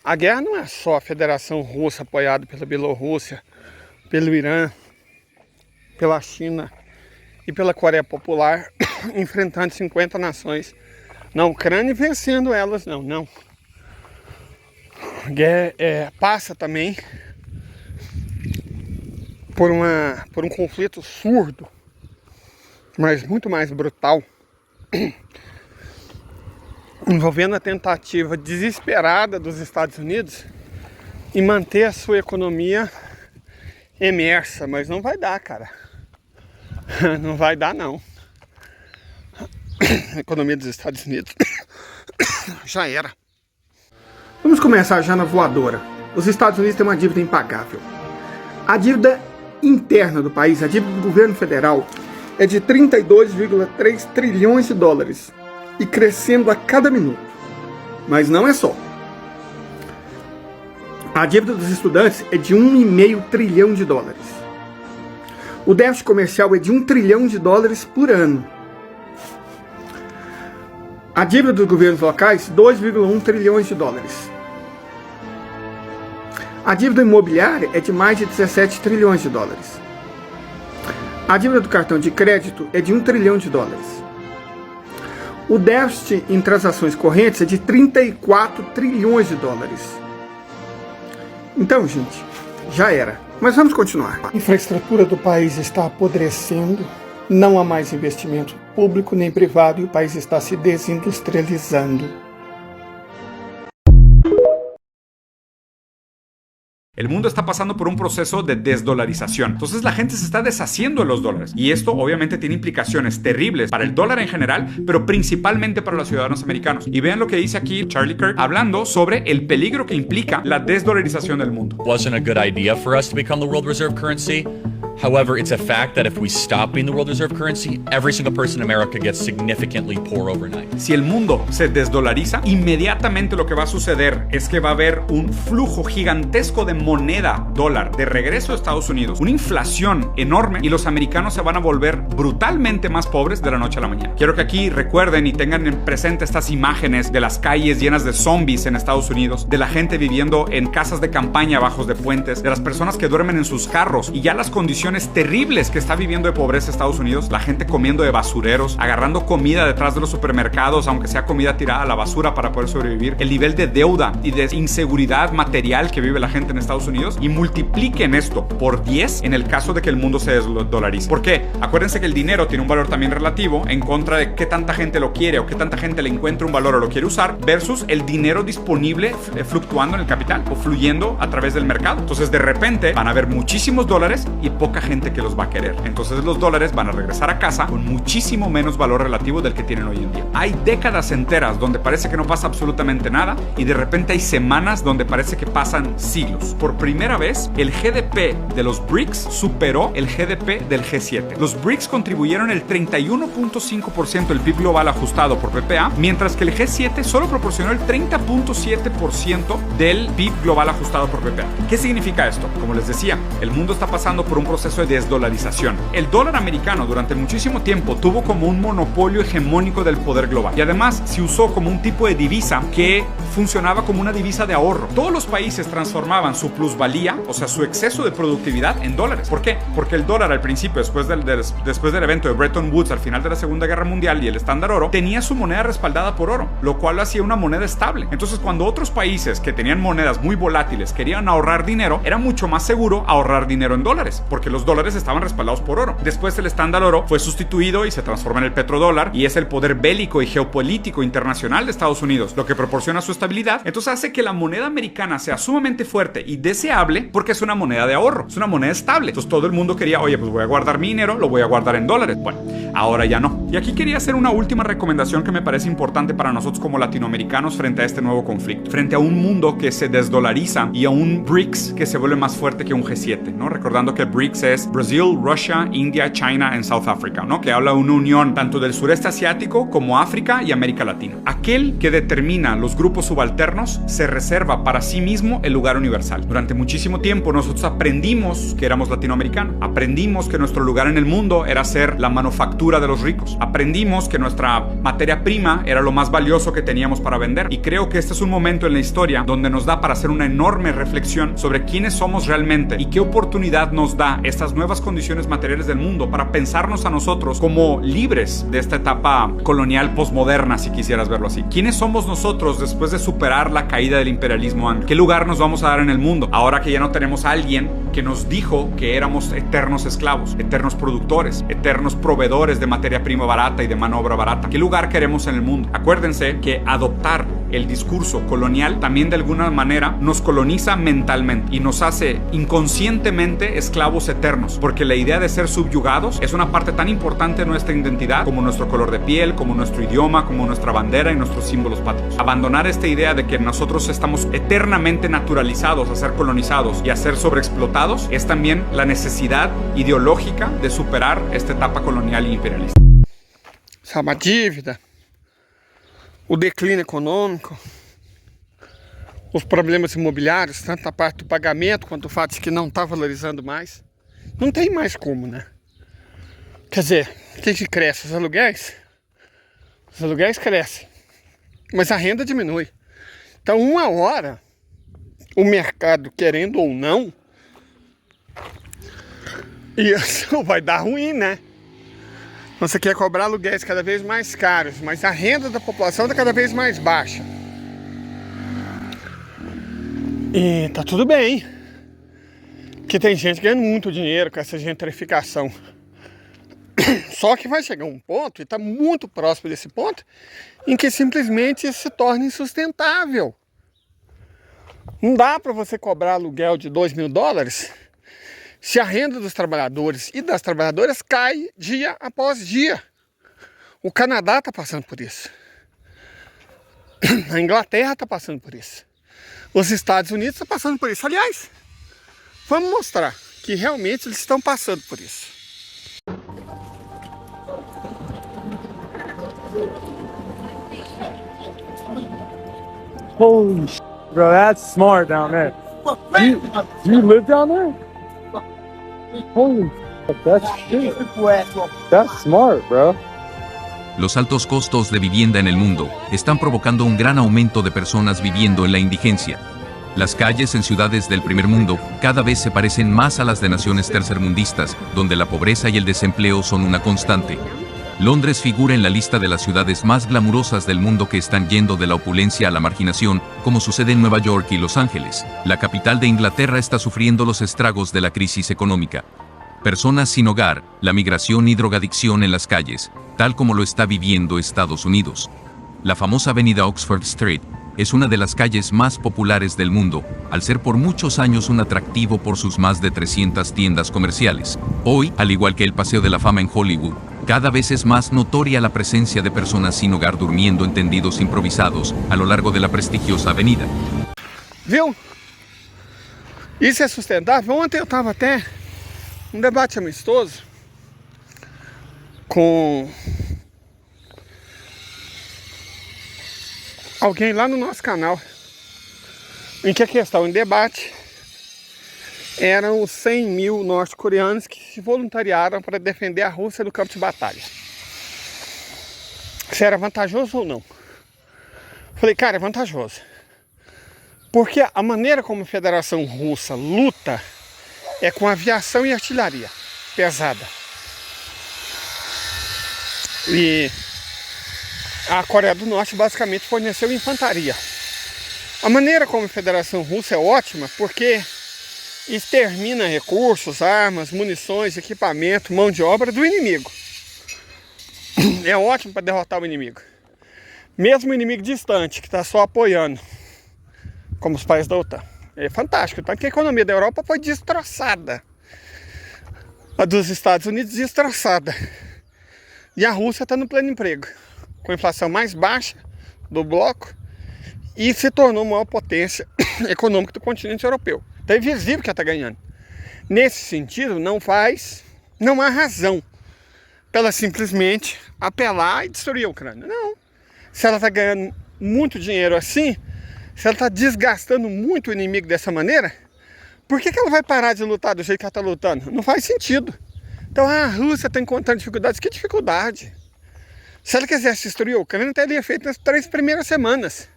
A guerra não é só a Federação Russa apoiada pela Bielorrússia, pelo Irã, pela China e pela Coreia Popular enfrentando 50 nações na Ucrânia e vencendo elas, não. A guerra passa também por um conflito surdo, mas muito mais brutal, envolvendo a tentativa desesperada dos Estados Unidos em manter a sua economia emersa, mas não vai dar, cara. Não vai dar, não. A economia dos Estados Unidos já era. Vamos começar já na voadora. Os Estados Unidos têm uma dívida impagável. A dívida interna do país, a dívida do governo federal, é de 32,3 trilhões de dólares e crescendo a cada minuto. Mas não é só. A dívida dos estudantes é de 1,5 trilhão de dólares. O déficit comercial é de 1 trilhão de dólares por ano. A dívida dos governos locais, 2,1 trilhões de dólares. A dívida imobiliária é de mais de 17 trilhões de dólares. A dívida do cartão de crédito é de 1 trilhão de dólares. O déficit em transações correntes é de 34 trilhões de dólares. Então, gente, já era. Mas vamos continuar. A infraestrutura do país está apodrecendo, não há mais investimento público nem privado e o país está se desindustrializando. El mundo está pasando por un proceso de desdolarización. Entonces la gente se está deshaciendo de los dólares. Y esto obviamente tiene implicaciones terribles para el dólar en general, pero principalmente para los ciudadanos americanos. Y vean lo que dice aquí Charlie Kirk hablando sobre el peligro que implica la desdolarización del mundo. Wasn't a good idea for us to become the world reserve currency. However, it's a fact that if we stop being the world reserve currency, every single person in America gets significantly poor overnight. Si el mundo se desdolariza, inmediatamente lo que va a suceder es que va a haber un flujo gigantesco de moneda dólar de regreso a Estados Unidos, una inflación enorme y los americanos se van a volver brutalmente más pobres de la noche a la mañana. Quiero que aquí recuerden y tengan en presente estas imágenes de las calles llenas de zombies en Estados Unidos, de la gente viviendo en casas de campaña bajos de puentes, de las personas que duermen en sus carros y ya las condiciones terribles que está viviendo de pobreza Estados Unidos, la gente comiendo de basureros, agarrando comida detrás de los supermercados, aunque sea comida tirada a la basura para poder sobrevivir, el nivel de deuda y de inseguridad material que vive la gente en Estados Unidos, y multipliquen esto por 10 en el caso de que el mundo se desdolarice. ¿Por qué? Acuérdense que el dinero tiene un valor también relativo en contra de qué tanta gente lo quiere o qué tanta gente le encuentra un valor o lo quiere usar versus el dinero disponible fluctuando en el capital o fluyendo a través del mercado. Entonces de repente van a haber muchísimos dólares y poca gente que los va a querer. Entonces los dólares van a regresar a casa con muchísimo menos valor relativo del que tienen hoy en día. Hay décadas enteras donde parece que no pasa absolutamente nada y de repente hay semanas donde parece que pasan siglos. Por primera vez, el GDP de los BRICS superó el GDP del G7. Los BRICS contribuyeron el 31.5% del PIB global ajustado por PPA, mientras que el G7 solo proporcionó el 30.7% del PIB global ajustado por PPA. ¿Qué significa esto? Como les decía, el mundo está pasando por un proceso de desdolarización. El dólar americano durante muchísimo tiempo tuvo como un monopolio hegemónico del poder global y además se usó como un tipo de divisa que funcionaba como una divisa de ahorro. Todos los países transformaban su plusvalía, o sea, su exceso de productividad en dólares. ¿Por qué? Porque el dólar al principio, después del evento de Bretton Woods al final de la Segunda Guerra Mundial y el estándar oro, tenía su moneda respaldada por oro, lo cual hacía una moneda estable. Entonces, cuando otros países que tenían monedas muy volátiles querían ahorrar dinero, era mucho más seguro ahorrar dinero en dólares, porque los dólares estaban respaldados por oro. Después el estándar oro fue sustituido y se transforma en el petrodólar y es el poder bélico y geopolítico internacional de Estados Unidos, lo que proporciona su estabilidad. Entonces hace que la moneda americana sea sumamente fuerte y deseable porque es una moneda de ahorro, es una moneda estable. Entonces todo el mundo quería, oye, pues voy a guardar mi dinero, lo voy a guardar en dólares. Bueno, ahora ya no. Y aquí quería hacer una última recomendación que me parece importante para nosotros como latinoamericanos frente a este nuevo conflicto, frente a un mundo que se desdolariza y a un BRICS que se vuelve más fuerte que un G7, ¿no? Recordando que BRICS es Brasil, Russia, India, China and South Africa, ¿no? Que habla de una unión tanto del sureste asiático como África y América Latina. Aquel que determina los grupos subalternos se reserva para sí mismo el lugar universal. Durante muchísimo tiempo nosotros aprendimos que éramos latinoamericanos, aprendimos que nuestro lugar en el mundo era ser la manufactura de los ricos, aprendimos que nuestra materia prima era lo más valioso que teníamos para vender, y creo que este es un momento en la historia donde nos da para hacer una enorme reflexión sobre quiénes somos realmente y qué oportunidad nos da estas nuevas condiciones materiales del mundo para pensarnos a nosotros como libres de esta etapa colonial posmoderna, si quisieras verlo así. ¿Quiénes somos nosotros después de superar la caída del imperialismo anglo? ¿Qué lugar nos vamos a dar en el mundo ahora que ya no tenemos a alguien que nos dijo que éramos eternos esclavos, eternos productores, eternos proveedores de materia prima barata y de mano de obra barata? ¿Qué lugar queremos en el mundo? Acuérdense que adoptar el discurso colonial también de alguna manera nos coloniza mentalmente y nos hace inconscientemente esclavos eternos, porque la idea de ser subyugados es una parte tan importante de nuestra identidad como nuestro color de piel, como nuestro idioma, como nuestra bandera y nuestros símbolos patrios. Abandonar esta idea de que nosotros estamos eternamente naturalizados a ser colonizados y a ser sobreexplotados es también la necesidad ideológica de superar esta etapa colonial e imperialista. Sabe, a dívida, o declínio econômico, os problemas imobiliários, tanto na parte do pagamento quanto o fato de que não está valorizando mais. Não tem mais como, né? Quer dizer, o que cresce? Os aluguéis crescem, mas a renda diminui. Então, uma hora, o mercado, querendo ou não, isso vai dar ruim, né? Você quer cobrar aluguéis cada vez mais caros, mas a renda da população está cada vez mais baixa. E tá tudo bem, porque tem gente ganhando muito dinheiro com essa gentrificação. Só que vai chegar um ponto, e está muito próximo desse ponto, em que simplesmente isso se torna insustentável. Não dá para você cobrar aluguel de $2.000 se a renda dos trabalhadores e das trabalhadoras cai dia após dia. O Canadá está passando por isso. A Inglaterra está passando por isso. Os Estados Unidos estão passando por isso. Aliás, vamos mostrar que realmente eles estão passando por isso. Holy shit, bro, that's smart down there. Do you live down there? Holy shit, that's smart, bro. Los altos costos de vivienda en el mundo están provocando un gran aumento de personas viviendo en la indigencia. Las calles en ciudades del primer mundo cada vez se parecen más a las de naciones tercermundistas, donde la pobreza y el desempleo son una constante. Londres figura en la lista de las ciudades más glamurosas del mundo que están yendo de la opulencia a la marginación, como sucede en Nueva York y Los Ángeles. La capital de Inglaterra está sufriendo los estragos de la crisis económica. Personas sin hogar, la migración y drogadicción en las calles, tal como lo está viviendo Estados Unidos. La famosa avenida Oxford Street es una de las calles más populares del mundo, al ser por muchos años un atractivo por sus más de 300 tiendas comerciales. Hoy, al igual que el Paseo de la Fama en Hollywood, cada vez es más notoria la presencia de personas sin hogar durmiendo en tendidos improvisados a lo largo de la prestigiosa avenida. Viu? Isso é sustentável? Ontem eu estava até um debate amistoso com alguém lá no nosso canal, em que a questão em debate eram os 100 mil norte-coreanos que se voluntariaram para defender a Rússia no campo de batalha. Se era vantajoso ou não? Falei, cara, é vantajoso. Porque a maneira como a Federação Russa luta é com aviação e artilharia pesada. E a Coreia do Norte basicamente forneceu infantaria. A maneira como a Federação Russa é ótima porque extermina recursos, armas, munições, equipamento, mão de obra do inimigo. É ótimo para derrotar o inimigo. Mesmo o inimigo distante, que está só apoiando, como os países da OTAN. É fantástico. Tanto que a economia da Europa foi destroçada. A dos Estados Unidos destroçada. E a Rússia está no pleno emprego, com a inflação mais baixa do bloco, e se tornou a maior potência econômica do continente europeu. Então é visível que ela está ganhando. Nesse sentido, não há razão para ela simplesmente apelar e destruir a Ucrânia. Não. Se ela está ganhando muito dinheiro assim, se ela está desgastando muito o inimigo dessa maneira, por que ela vai parar de lutar do jeito que ela está lutando? Não faz sentido. Então a Rússia está encontrando dificuldades. Que dificuldade? Se ela quisesse destruir a Ucrânia, teria feito nas 3 primeiras semanas.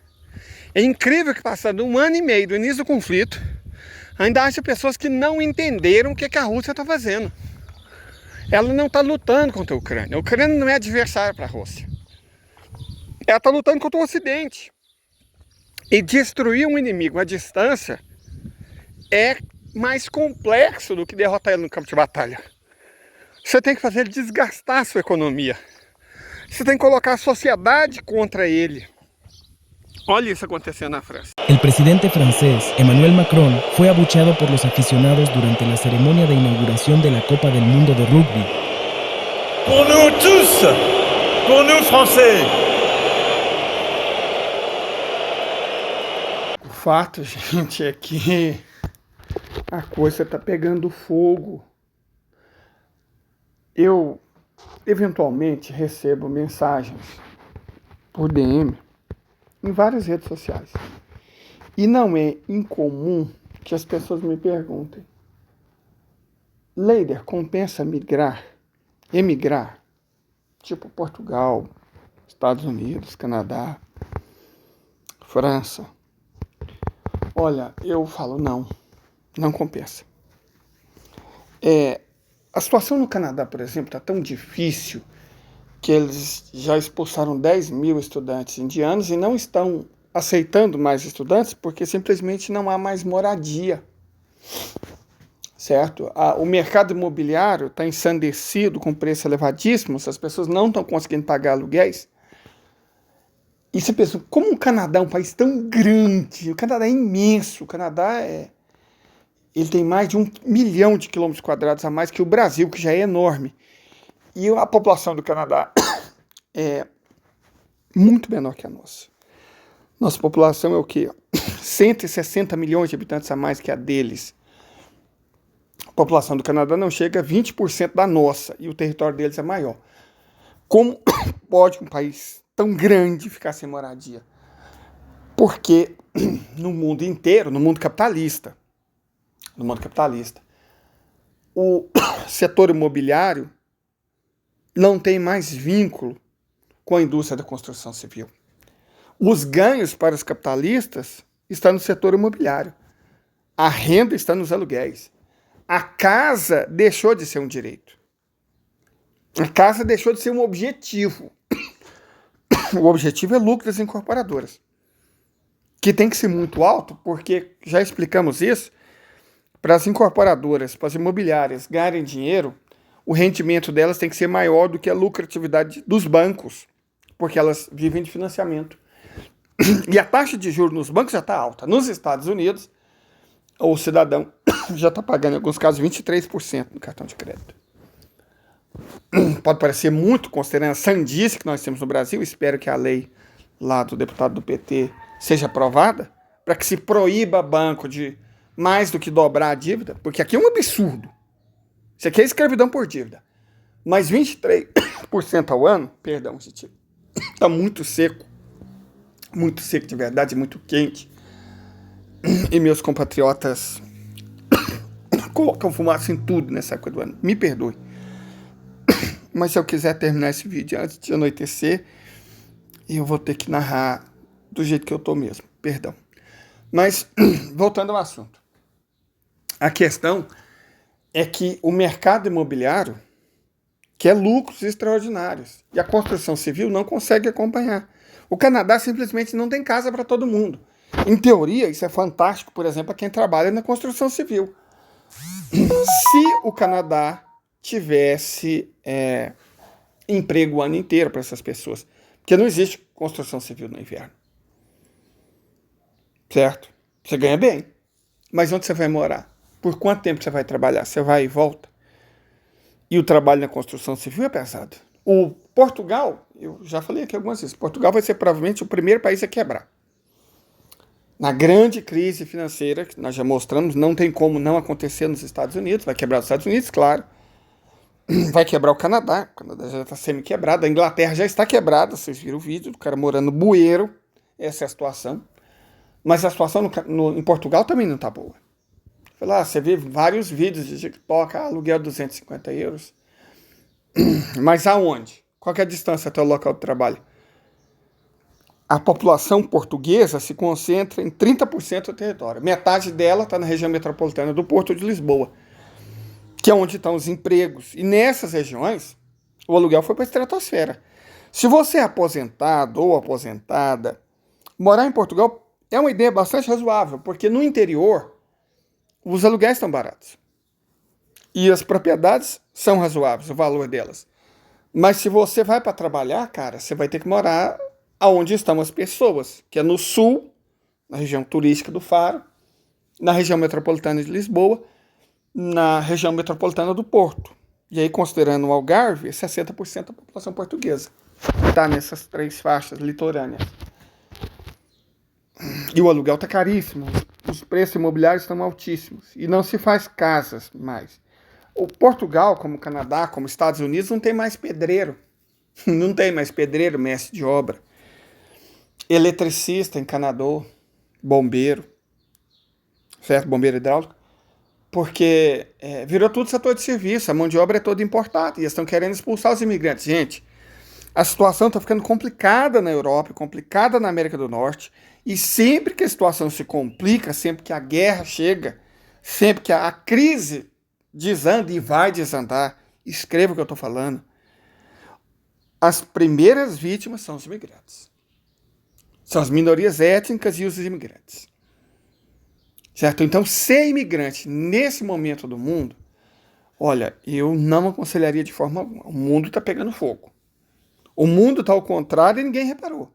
É incrível que passando 1 ano e meio do início do conflito, ainda haja pessoas que não entenderam o que a Rússia está fazendo. Ela não está lutando contra a Ucrânia. A Ucrânia não é adversária para a Rússia. Ela está lutando contra o Ocidente. E destruir um inimigo à distância é mais complexo do que derrotar ele no campo de batalha. Você tem que fazer ele desgastar a sua economia. Você tem que colocar a sociedade contra ele. Olha isso acontecendo na França. El presidente francés Emmanuel Macron fue abucheado por los aficionados durante la ceremonia de inauguración de la Copa del Mundo de Rugby. Pour nous tous, pour nous français. O fato, gente, é que a coisa está pegando fogo. Eu, eventualmente, recebo mensagens por DM em várias redes sociais. E não é incomum que as pessoas me perguntem: Leider, compensa emigrar? Tipo Portugal, Estados Unidos, Canadá, França. Olha, eu falo não compensa. A situação no Canadá, por exemplo, está tão difícil que eles já expulsaram 10 mil estudantes indianos e não estão aceitando mais estudantes porque simplesmente não há mais moradia, certo? O mercado imobiliário está ensandecido com preço elevadíssimo, as pessoas não estão conseguindo pagar aluguéis E você pensa, como o Canadá é um país tão grande, o Canadá é imenso, o Canadá ele tem mais de 1 milhão de quilômetros quadrados a mais que o Brasil, que já é enorme. E a população do Canadá é muito menor que a nossa. Nossa população é o quê? 160 milhões de habitantes a mais que a deles. A população do Canadá não chega a 20% da nossa, e o território deles é maior. Como pode um país tão grande ficar sem moradia? Porque no mundo inteiro, no mundo capitalista, o setor imobiliário não tem mais vínculo com a indústria da construção civil. Os ganhos para os capitalistas estão no setor imobiliário. A renda está nos aluguéis. A casa deixou de ser um direito. A casa deixou de ser um objetivo. O objetivo é lucro das incorporadoras, que tem que ser muito alto, porque já explicamos isso, para as incorporadoras, para as imobiliárias ganharem dinheiro, o rendimento delas tem que ser maior do que a lucratividade dos bancos, porque elas vivem de financiamento. E a taxa de juros nos bancos já está alta. Nos Estados Unidos, o cidadão já está pagando, em alguns casos, 23% no cartão de crédito. Pode parecer muito, considerando a sandice que nós temos no Brasil. Espero que a lei lá do deputado do PT seja aprovada, para que se proíba banco de mais do que dobrar a dívida, porque aqui é um absurdo. Isso aqui é escravidão por dívida. Mas 23% ao ano, perdão, gente, está muito seco de verdade, muito quente. E meus compatriotas colocam fumaça em tudo nessa época do ano. Me perdoe. Mas se eu quiser terminar esse vídeo antes de anoitecer, eu vou ter que narrar do jeito que eu tô mesmo. Perdão. Mas, voltando ao assunto. A questão é que o mercado imobiliário quer lucros extraordinários. E a construção civil não consegue acompanhar. O Canadá simplesmente não tem casa para todo mundo. Em teoria, isso é fantástico, por exemplo, para quem trabalha na construção civil. Se o Canadá tivesse emprego o ano inteiro para essas pessoas, porque não existe construção civil no inverno. Certo? Você ganha bem. Mas onde você vai morar? Por quanto tempo você vai trabalhar? Você vai e volta? E o trabalho na construção civil é pesado. O Portugal, eu já falei aqui algumas vezes, Portugal vai ser provavelmente o primeiro país a quebrar. Na grande crise financeira, que nós já mostramos, não tem como não acontecer nos Estados Unidos, vai quebrar os Estados Unidos, claro. Vai quebrar o Canadá já está semi-quebrado, a Inglaterra já está quebrada, vocês viram o vídeo do cara morando no bueiro, essa é a situação. Mas a situação em Portugal também não está boa. Você vê vários vídeos de TikTok, aluguel 250 euros. Mas aonde? Qual que é a distância até o local de trabalho? A população portuguesa se concentra em 30% do território. Metade dela está na região metropolitana do Porto de Lisboa, que é onde estão os empregos. E nessas regiões, o aluguel foi para a estratosfera. Se você é aposentado ou aposentada, morar em Portugal é uma ideia bastante razoável, porque no interior os aluguéis estão baratos. E as propriedades são razoáveis, o valor delas. Mas se você vai para trabalhar, cara, você vai ter que morar aonde estão as pessoas, que é no sul, na região turística do Faro, na região metropolitana de Lisboa, na região metropolitana do Porto. E aí, considerando o Algarve, 60% da população portuguesa está nessas 3 faixas litorâneas. E o aluguel está caríssimo, os preços imobiliários estão altíssimos, e não se faz casas mais. O Portugal, como o Canadá, como os Estados Unidos, não tem mais pedreiro. Não tem mais pedreiro, mestre de obra. Eletricista, encanador, bombeiro, certo? Bombeiro hidráulico. Porque virou tudo setor de serviço, a mão de obra é toda importada, e eles estão querendo expulsar os imigrantes. Gente, a situação está ficando complicada na Europa, complicada na América do Norte, e sempre que a situação se complica, sempre que a guerra chega, sempre que a crise desanda e vai desandar, escreva o que eu estou falando, as primeiras vítimas são os imigrantes. São as minorias étnicas e os imigrantes. Certo? Então, ser imigrante nesse momento do mundo, olha, eu não aconselharia de forma alguma. O mundo está pegando fogo. O mundo está ao contrário e ninguém reparou.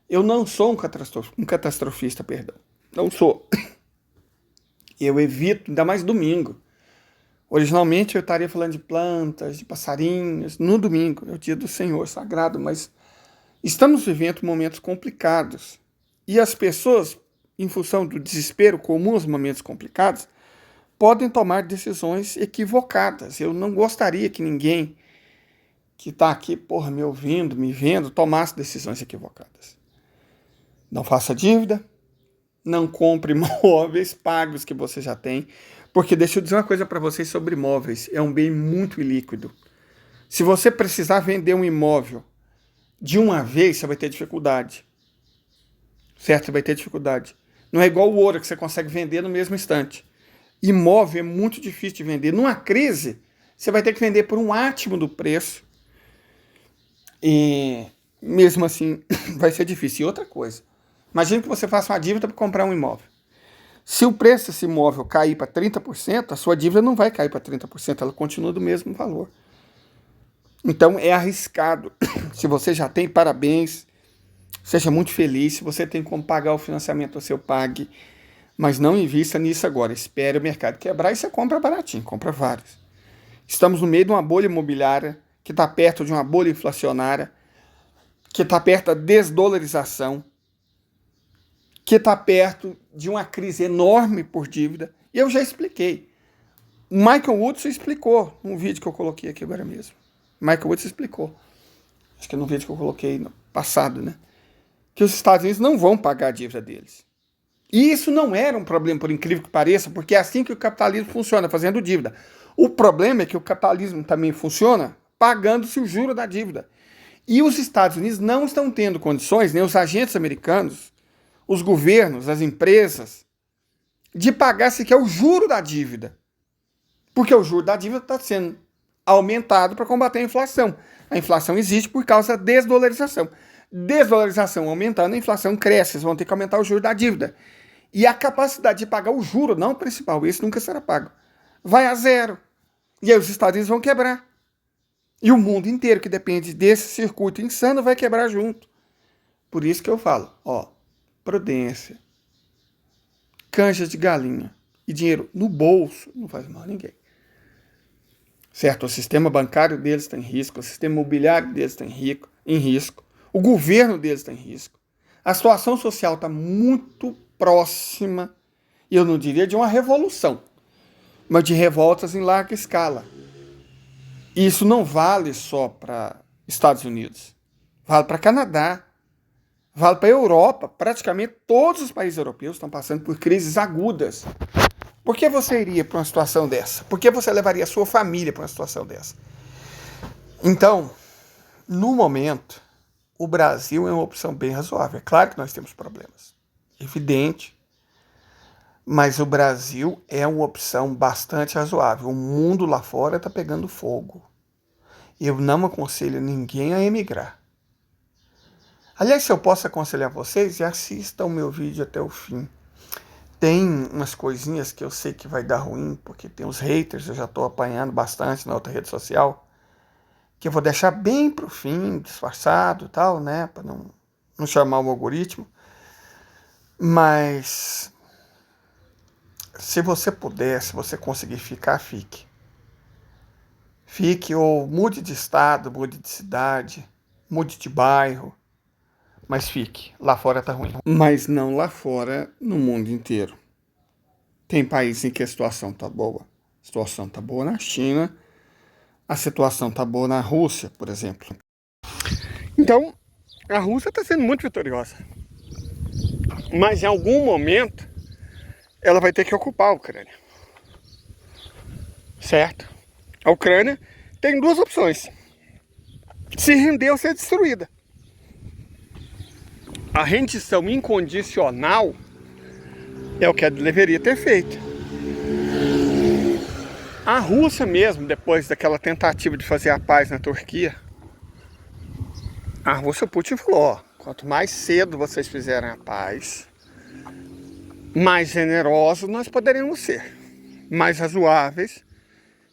Eu não sou um catastrofista, perdão. Não sou. Eu evito, ainda mais domingo. Originalmente eu estaria falando de plantas, de passarinhos, no domingo, é o dia do Senhor sagrado, mas estamos vivendo momentos complicados. E as pessoas, em função do desespero comum aos momentos complicados, podem tomar decisões equivocadas. Eu não gostaria que ninguém que está aqui, me ouvindo, me vendo, tomasse decisões equivocadas. Não faça dívida, não compre imóveis, pague os que você já tem, porque deixa eu dizer uma coisa para vocês sobre imóveis, é um bem muito ilíquido. Se você precisar vender um imóvel de uma vez, você vai ter dificuldade. Certo? Você vai ter dificuldade. Não é igual o ouro que você consegue vender no mesmo instante. Imóvel é muito difícil de vender. Numa crise, você vai ter que vender por um átimo do preço. E mesmo assim, vai ser difícil. E outra coisa, imagine que você faça uma dívida para comprar um imóvel. Se o preço desse imóvel cair para 30%, a sua dívida não vai cair para 30%, ela continua do mesmo valor. Então é arriscado. Se você já tem, parabéns, seja muito feliz. Se você tem como pagar o financiamento, você pague. Mas não invista nisso agora. Espere o mercado quebrar e você compra baratinho, compra vários. Estamos no meio de uma bolha imobiliária que está perto de uma bolha inflacionária, que está perto da desdolarização, que está perto de uma crise enorme por dívida. E eu já expliquei. O Michael Woodson explicou num vídeo que eu coloquei aqui agora mesmo. Michael Woodson explicou. Acho que é no vídeo que eu coloquei no passado, né? Que os Estados Unidos não vão pagar a dívida deles. E isso não era um problema, por incrível que pareça, porque é assim que o capitalismo funciona, fazendo dívida. O problema é que o capitalismo também funciona pagando-se o juro da dívida. E os Estados Unidos não estão tendo condições, nem os agentes americanos, os governos, as empresas, de pagar sequer o juro da dívida. Porque o juro da dívida está sendo aumentado para combater a inflação. A inflação existe por causa da desdolarização. Desvalorização aumentando, a inflação cresce, vocês vão ter que aumentar o juro da dívida. E a capacidade de pagar o juro, não o principal, esse nunca será pago, vai a zero. E aí os Estados Unidos vão quebrar. E o mundo inteiro que depende desse circuito insano vai quebrar junto. Por isso que eu falo, prudência, canja de galinha e dinheiro no bolso não faz mal a ninguém. Certo? O sistema bancário deles está em risco, o sistema imobiliário deles está em risco. O governo deles está em risco. A situação social está muito próxima, eu não diria de uma revolução, mas de revoltas em larga escala. E isso não vale só para Estados Unidos. Vale para Canadá. Vale para a Europa. Praticamente todos os países europeus estão passando por crises agudas. Por que você iria para uma situação dessa? Por que você levaria a sua família para uma situação dessa? Então, no momento, o Brasil é uma opção bem razoável. É claro que nós temos problemas, evidente, mas o Brasil é uma opção bastante razoável. O mundo lá fora está pegando fogo. Eu não aconselho ninguém a emigrar. Aliás, se eu posso aconselhar vocês, assistam o meu vídeo até o fim. Tem umas coisinhas que eu sei que vai dar ruim, porque tem os haters, eu já estou apanhando bastante na outra rede social, que eu vou deixar bem para o fim, disfarçado e tal, né, para não chamar o algoritmo. Mas se você puder, se você conseguir ficar, fique. Fique ou mude de estado, mude de cidade, mude de bairro, mas fique. Lá fora tá ruim. Mas não lá fora, no mundo inteiro. Tem países em que a situação tá boa. A situação tá boa na China, a situação tá boa na Rússia, por exemplo. Então, a Rússia está sendo muito vitoriosa. Mas em algum momento, ela vai ter que ocupar a Ucrânia. Certo? A Ucrânia tem duas opções: se render ou ser destruída. A rendição incondicional é o que ela deveria ter feito. A Rússia mesmo, depois daquela tentativa de fazer a paz na Turquia, a Rússia, Putin falou, quanto mais cedo vocês fizerem a paz, mais generosos nós poderemos ser, mais razoáveis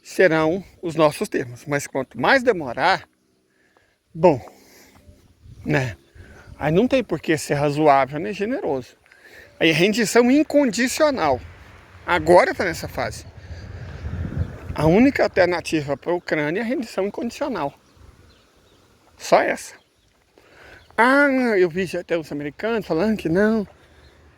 serão os nossos termos. Mas quanto mais demorar, bom, né? Aí não tem por que ser razoável nem generoso. Aí rendição incondicional. Agora está nessa fase. A única alternativa para a Ucrânia é a rendição incondicional. Só essa. Eu vi até os americanos falando que não,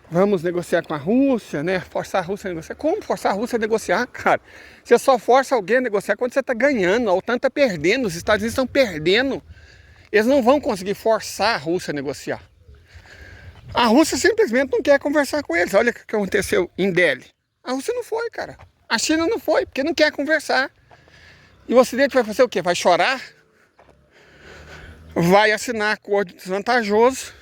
vamos negociar com a Rússia, né? Forçar a Rússia a negociar. Como forçar a Rússia a negociar, cara? Você só força alguém a negociar quando você está ganhando. A OTAN está perdendo, os Estados Unidos estão perdendo. Eles não vão conseguir forçar a Rússia a negociar. A Rússia simplesmente não quer conversar com eles. Olha o que aconteceu em Delhi. A Rússia não foi, cara. A China não foi, porque não quer conversar. E o Ocidente vai fazer o quê? Vai chorar? Vai assinar acordo desvantajoso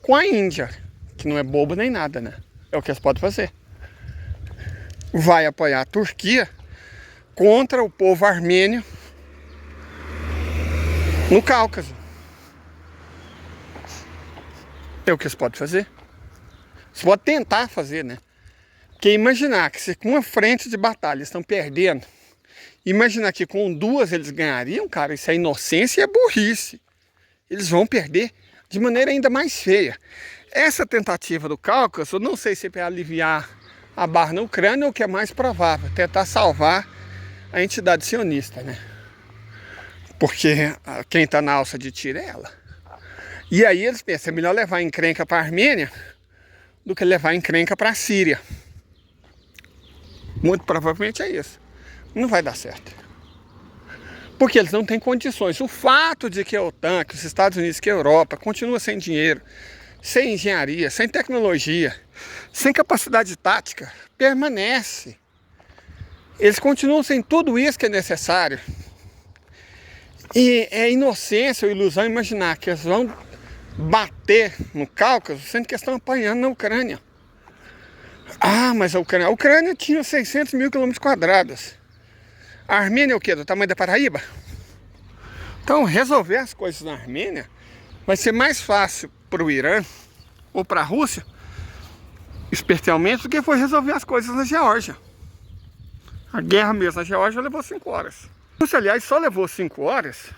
com a Índia, que não é bobo nem nada, né? É o que eles podem fazer. Vai apoiar a Turquia contra o povo armênio no Cáucaso. É o que eles podem fazer. Eles podem tentar fazer, né? Porque imaginar que se com uma frente de batalha estão perdendo, imaginar que com duas eles ganhariam, cara, isso é inocência e é burrice. Eles vão perder de maneira ainda mais feia. Essa tentativa do Cáucaso, eu não sei se é para aliviar a barra na Ucrânia ou o que é mais provável, tentar salvar a entidade sionista, né? Porque quem está na alça de tiro é ela. E aí eles pensam, é melhor levar encrenca para a Armênia do que levar encrenca para a Síria. Muito provavelmente é isso. Não vai dar certo. Porque eles não têm condições. O fato de que a OTAN, que os Estados Unidos, que a Europa continua sem dinheiro, sem engenharia, sem tecnologia, sem capacidade tática, permanece. Eles continuam sem tudo isso que é necessário. E é inocência ou ilusão imaginar que eles vão bater no Cáucaso, sendo que eles estão apanhando na Ucrânia. Mas a Ucrânia tinha 600 mil quilômetros quadrados. A Armênia é o quê? Do tamanho da Paraíba? Então, resolver as coisas na Armênia vai ser mais fácil para o Irã ou para a Rússia, especialmente, do que foi resolver as coisas na Geórgia. A guerra mesmo na Geórgia levou 5 horas. A Rússia, aliás, só levou 5 horas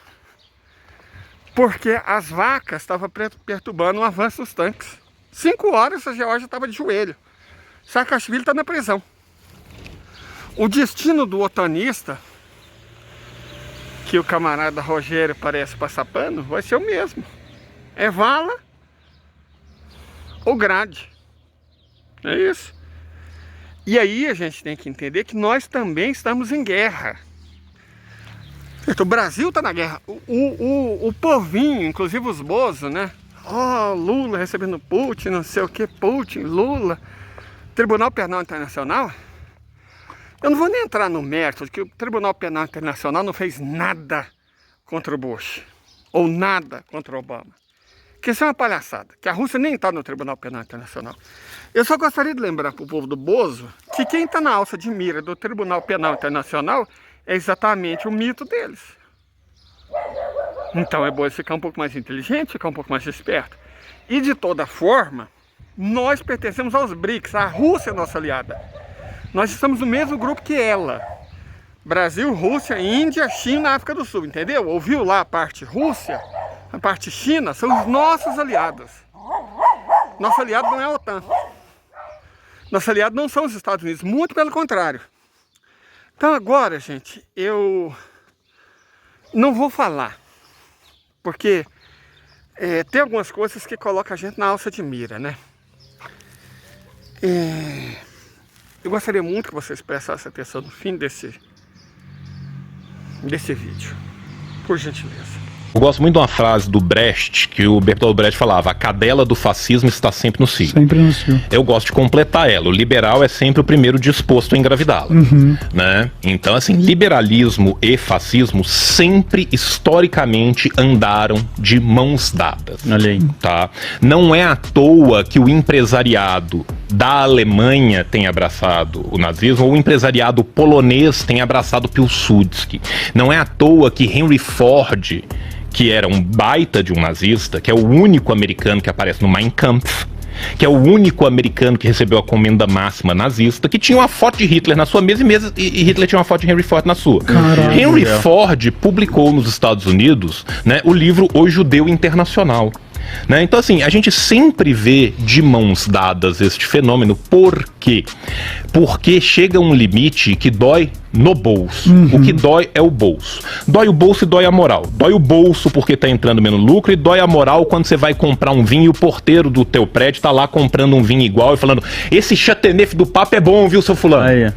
porque as vacas estavam perturbando o avanço dos tanques. 5 horas a Geórgia estava de joelho. Saakashvili está na prisão. O destino do otanista, que o camarada Rogério parece passar pano, vai ser o mesmo. É vala ou grade. É isso. E aí a gente tem que entender que nós também estamos em guerra. O Brasil está na guerra. O povinho, inclusive os bozos, né? Lula recebendo Putin, não sei o que, Putin, Lula. Tribunal Penal Internacional. Eu não vou nem entrar no mérito de que o Tribunal Penal Internacional não fez nada contra o Bush. Ou nada contra o Obama. Que isso é uma palhaçada. Que a Rússia nem está no Tribunal Penal Internacional. Eu só gostaria de lembrar para o povo do Bozo que quem está na alça de mira do Tribunal Penal Internacional é exatamente o mito deles. Então é bom eles ficar um pouco mais inteligente, ficar um pouco mais esperto. E de toda forma, nós pertencemos aos BRICS. A Rússia é nossa aliada. Nós estamos no mesmo grupo que ela. Brasil, Rússia, Índia, China, África do Sul, entendeu? Ouviu lá a parte Rússia, a parte China, são os nossos aliados. Nosso aliado não é a OTAN. Nosso aliado não são os Estados Unidos, muito pelo contrário. Então agora, gente, eu não vou falar, porque tem algumas coisas que colocam a gente na alça de mira, né? Eu gostaria muito que vocês prestassem atenção no fim desse vídeo, por gentileza. Eu gosto muito de uma frase do Brecht, que o Bertolt Brecht falava: a cadela do fascismo está sempre no cio. Sempre no cio. Eu gosto de completar ela. O liberal é sempre o primeiro disposto a engravidá-la. Né? Então, assim, liberalismo e fascismo sempre, historicamente, andaram de mãos dadas. Olha aí. Tá? Não é à toa que o empresariado da Alemanha tem abraçado o nazismo, ou o empresariado polonês tem abraçado Pilsudski. Não é à toa que Henry Ford, que era um baita de um nazista, que é o único americano que aparece no Mein Kampf, que é o único americano que recebeu a comenda máxima nazista, que tinha uma foto de Hitler na sua mesa e Hitler tinha uma foto de Henry Ford na sua. Caralho, Henry Ford publicou nos Estados Unidos, né, o livro O Judeu Internacional. Né? Então, assim, a gente sempre vê de mãos dadas este fenômeno. Por quê? Porque chega um limite que dói no bolso. O que dói é o bolso. Dói o bolso e dói a moral. Dói o bolso porque está entrando menos lucro, e dói a moral quando você vai comprar um vinho e o porteiro do teu prédio está lá comprando um vinho igual e falando: esse chateauneuf do papo é bom, viu, seu fulano? Aí.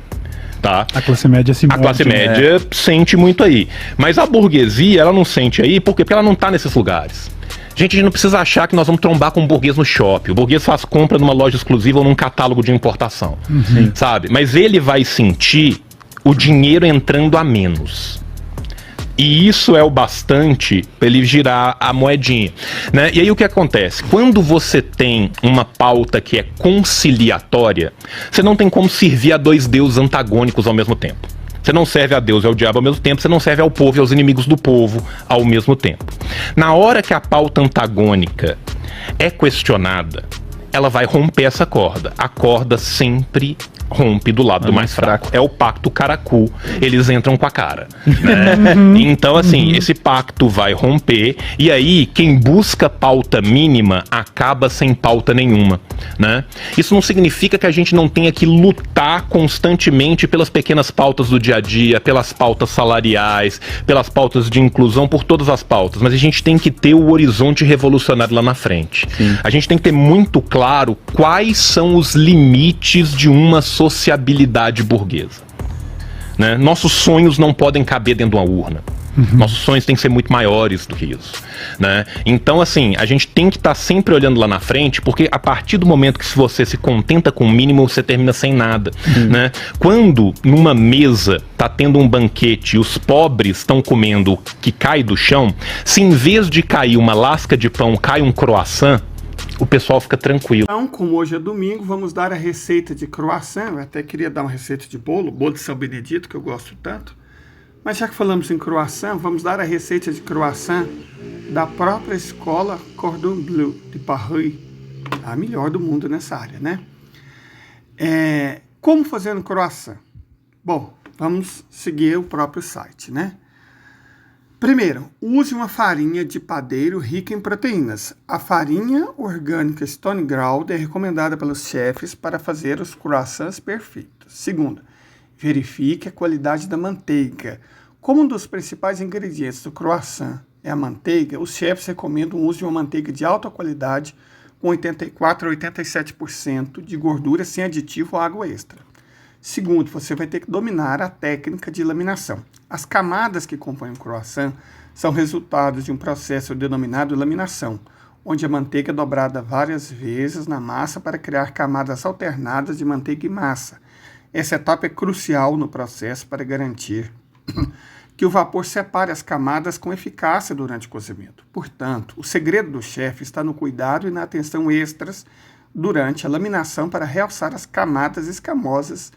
Tá? A classe média se morde, A classe média sente muito aí. Mas a burguesia, ela não sente aí, por quê? Porque ela não está nesses lugares. Gente, a gente não precisa achar que nós vamos trombar com um burguês no shopping. O burguês faz compra numa loja exclusiva ou num catálogo de importação. Sabe? Mas ele vai sentir o dinheiro entrando a menos. E isso é o bastante para ele girar a moedinha, né? E aí o que acontece? Quando você tem uma pauta que é conciliatória, você não tem como servir a dois deuses antagônicos ao mesmo tempo. Você não serve a Deus e ao diabo ao mesmo tempo, você não serve ao povo e aos inimigos do povo ao mesmo tempo. Na hora que a pauta antagônica é questionada, ela vai romper essa corda. A corda sempre rompe do lado do mais fraco. É o pacto caracu. Eles entram com a cara, né? Então, assim, esse pacto vai romper, e aí quem busca pauta mínima acaba sem pauta nenhuma, né? Isso não significa que a gente não tenha que lutar constantemente pelas pequenas pautas do dia a dia, pelas pautas salariais, pelas pautas de inclusão, por todas as pautas, mas a gente tem que ter o horizonte revolucionário lá na frente. A gente tem que ter muito claro quais são os limites de uma sociabilidade burguesa, né? Nossos sonhos não podem caber dentro de uma urna. Nossos sonhos têm que ser muito maiores do que isso, né? Então, assim, a gente tem que estar sempre olhando lá na frente, porque a partir do momento que você se contenta com o mínimo, você termina sem nada, né? Quando numa mesa tá tendo um banquete e os pobres estão comendo o que cai do chão, se em vez de cair uma lasca de pão, cai um croissant, o pessoal fica tranquilo. Então, como hoje é domingo, vamos dar a receita de croissant. Eu até queria dar uma receita de bolo de São Benedito, que eu gosto tanto. Mas já que falamos em croissant, vamos dar a receita de croissant da própria escola Cordon Bleu de Paris, a melhor do mundo nessa área, né? Como fazer um croissant? Bom, vamos seguir o próprio site, né? Primeiro, use uma farinha de padeiro rica em proteínas. A farinha orgânica Stone Ground é recomendada pelos chefes para fazer os croissants perfeitos. Segundo, verifique a qualidade da manteiga. Como um dos principais ingredientes do croissant é a manteiga, os chefes recomendam o uso de uma manteiga de alta qualidade com 84 a 87% de gordura sem aditivo ou água extra. Segundo, você vai ter que dominar a técnica de laminação. As camadas que compõem o croissant são resultados de um processo denominado laminação, onde a manteiga é dobrada várias vezes na massa para criar camadas alternadas de manteiga e massa. Essa etapa é crucial no processo para garantir que o vapor separe as camadas com eficácia durante o cozimento. Portanto, o segredo do chefe está no cuidado e na atenção extras durante a laminação para realçar as camadas escamosas,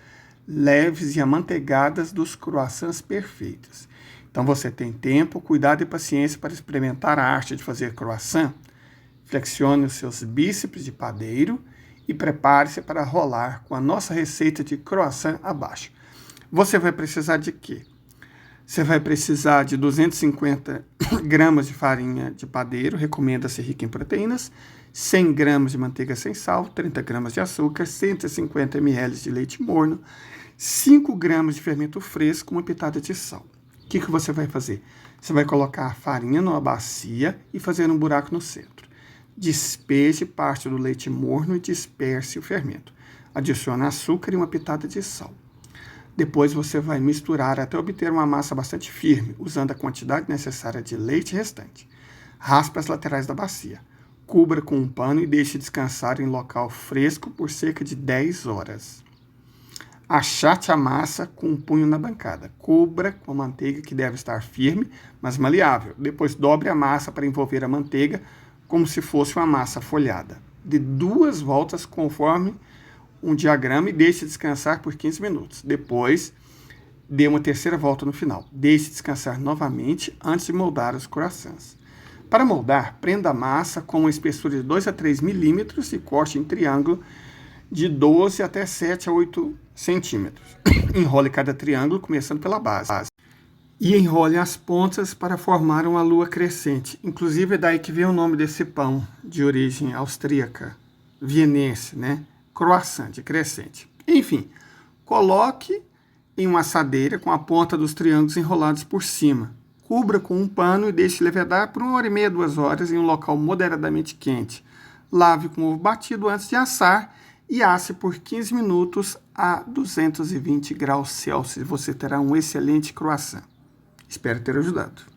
leves e amanteigadas dos croissants perfeitos. Então você tem tempo, cuidado e paciência para experimentar a arte de fazer croissant? Flexione os seus bíceps de padeiro e prepare-se para rolar com a nossa receita de croissant abaixo. Você vai precisar de quê? Você vai precisar de 250 gramas de farinha de padeiro, recomenda-se rica em proteínas, 100 gramas de manteiga sem sal, 30 gramas de açúcar, 150 ml de leite morno, 5 gramas de fermento fresco, uma pitada de sal. O que você vai fazer? Você vai colocar a farinha numa bacia e fazer um buraco no centro. Despeje parte do leite morno e disperse o fermento. Adicione açúcar e uma pitada de sal. Depois você vai misturar até obter uma massa bastante firme, usando a quantidade necessária de leite restante. Raspe as laterais da bacia. Cubra com um pano e deixe descansar em local fresco por cerca de 10 horas. Achate a massa com um punho na bancada. Cubra com a manteiga, que deve estar firme, mas maleável. Depois dobre a massa para envolver a manteiga como se fosse uma massa folhada. Dê 2 voltas conforme um diagrama e deixe descansar por 15 minutos. Depois, dê uma terceira volta no final. Deixe descansar novamente antes de moldar os croissants. Para moldar, prenda a massa com uma espessura de 2 a 3 milímetros e corte em triângulo de 12 até 7 a 8 centímetros. Enrole cada triângulo começando pela base. e enrolem as pontas para formar uma lua crescente. Inclusive é daí que vem o nome desse pão, de origem austríaca, vienense, né? Croissant, de crescente. Enfim, coloque em uma assadeira com a ponta dos triângulos enrolados por cima. Cubra com um pano e deixe levedar por 1h30, 2 horas em um local moderadamente quente. Lave com ovo batido antes de assar e asse por 15 minutos a 220 graus Celsius. Você terá um excelente croissant. Espero ter ajudado.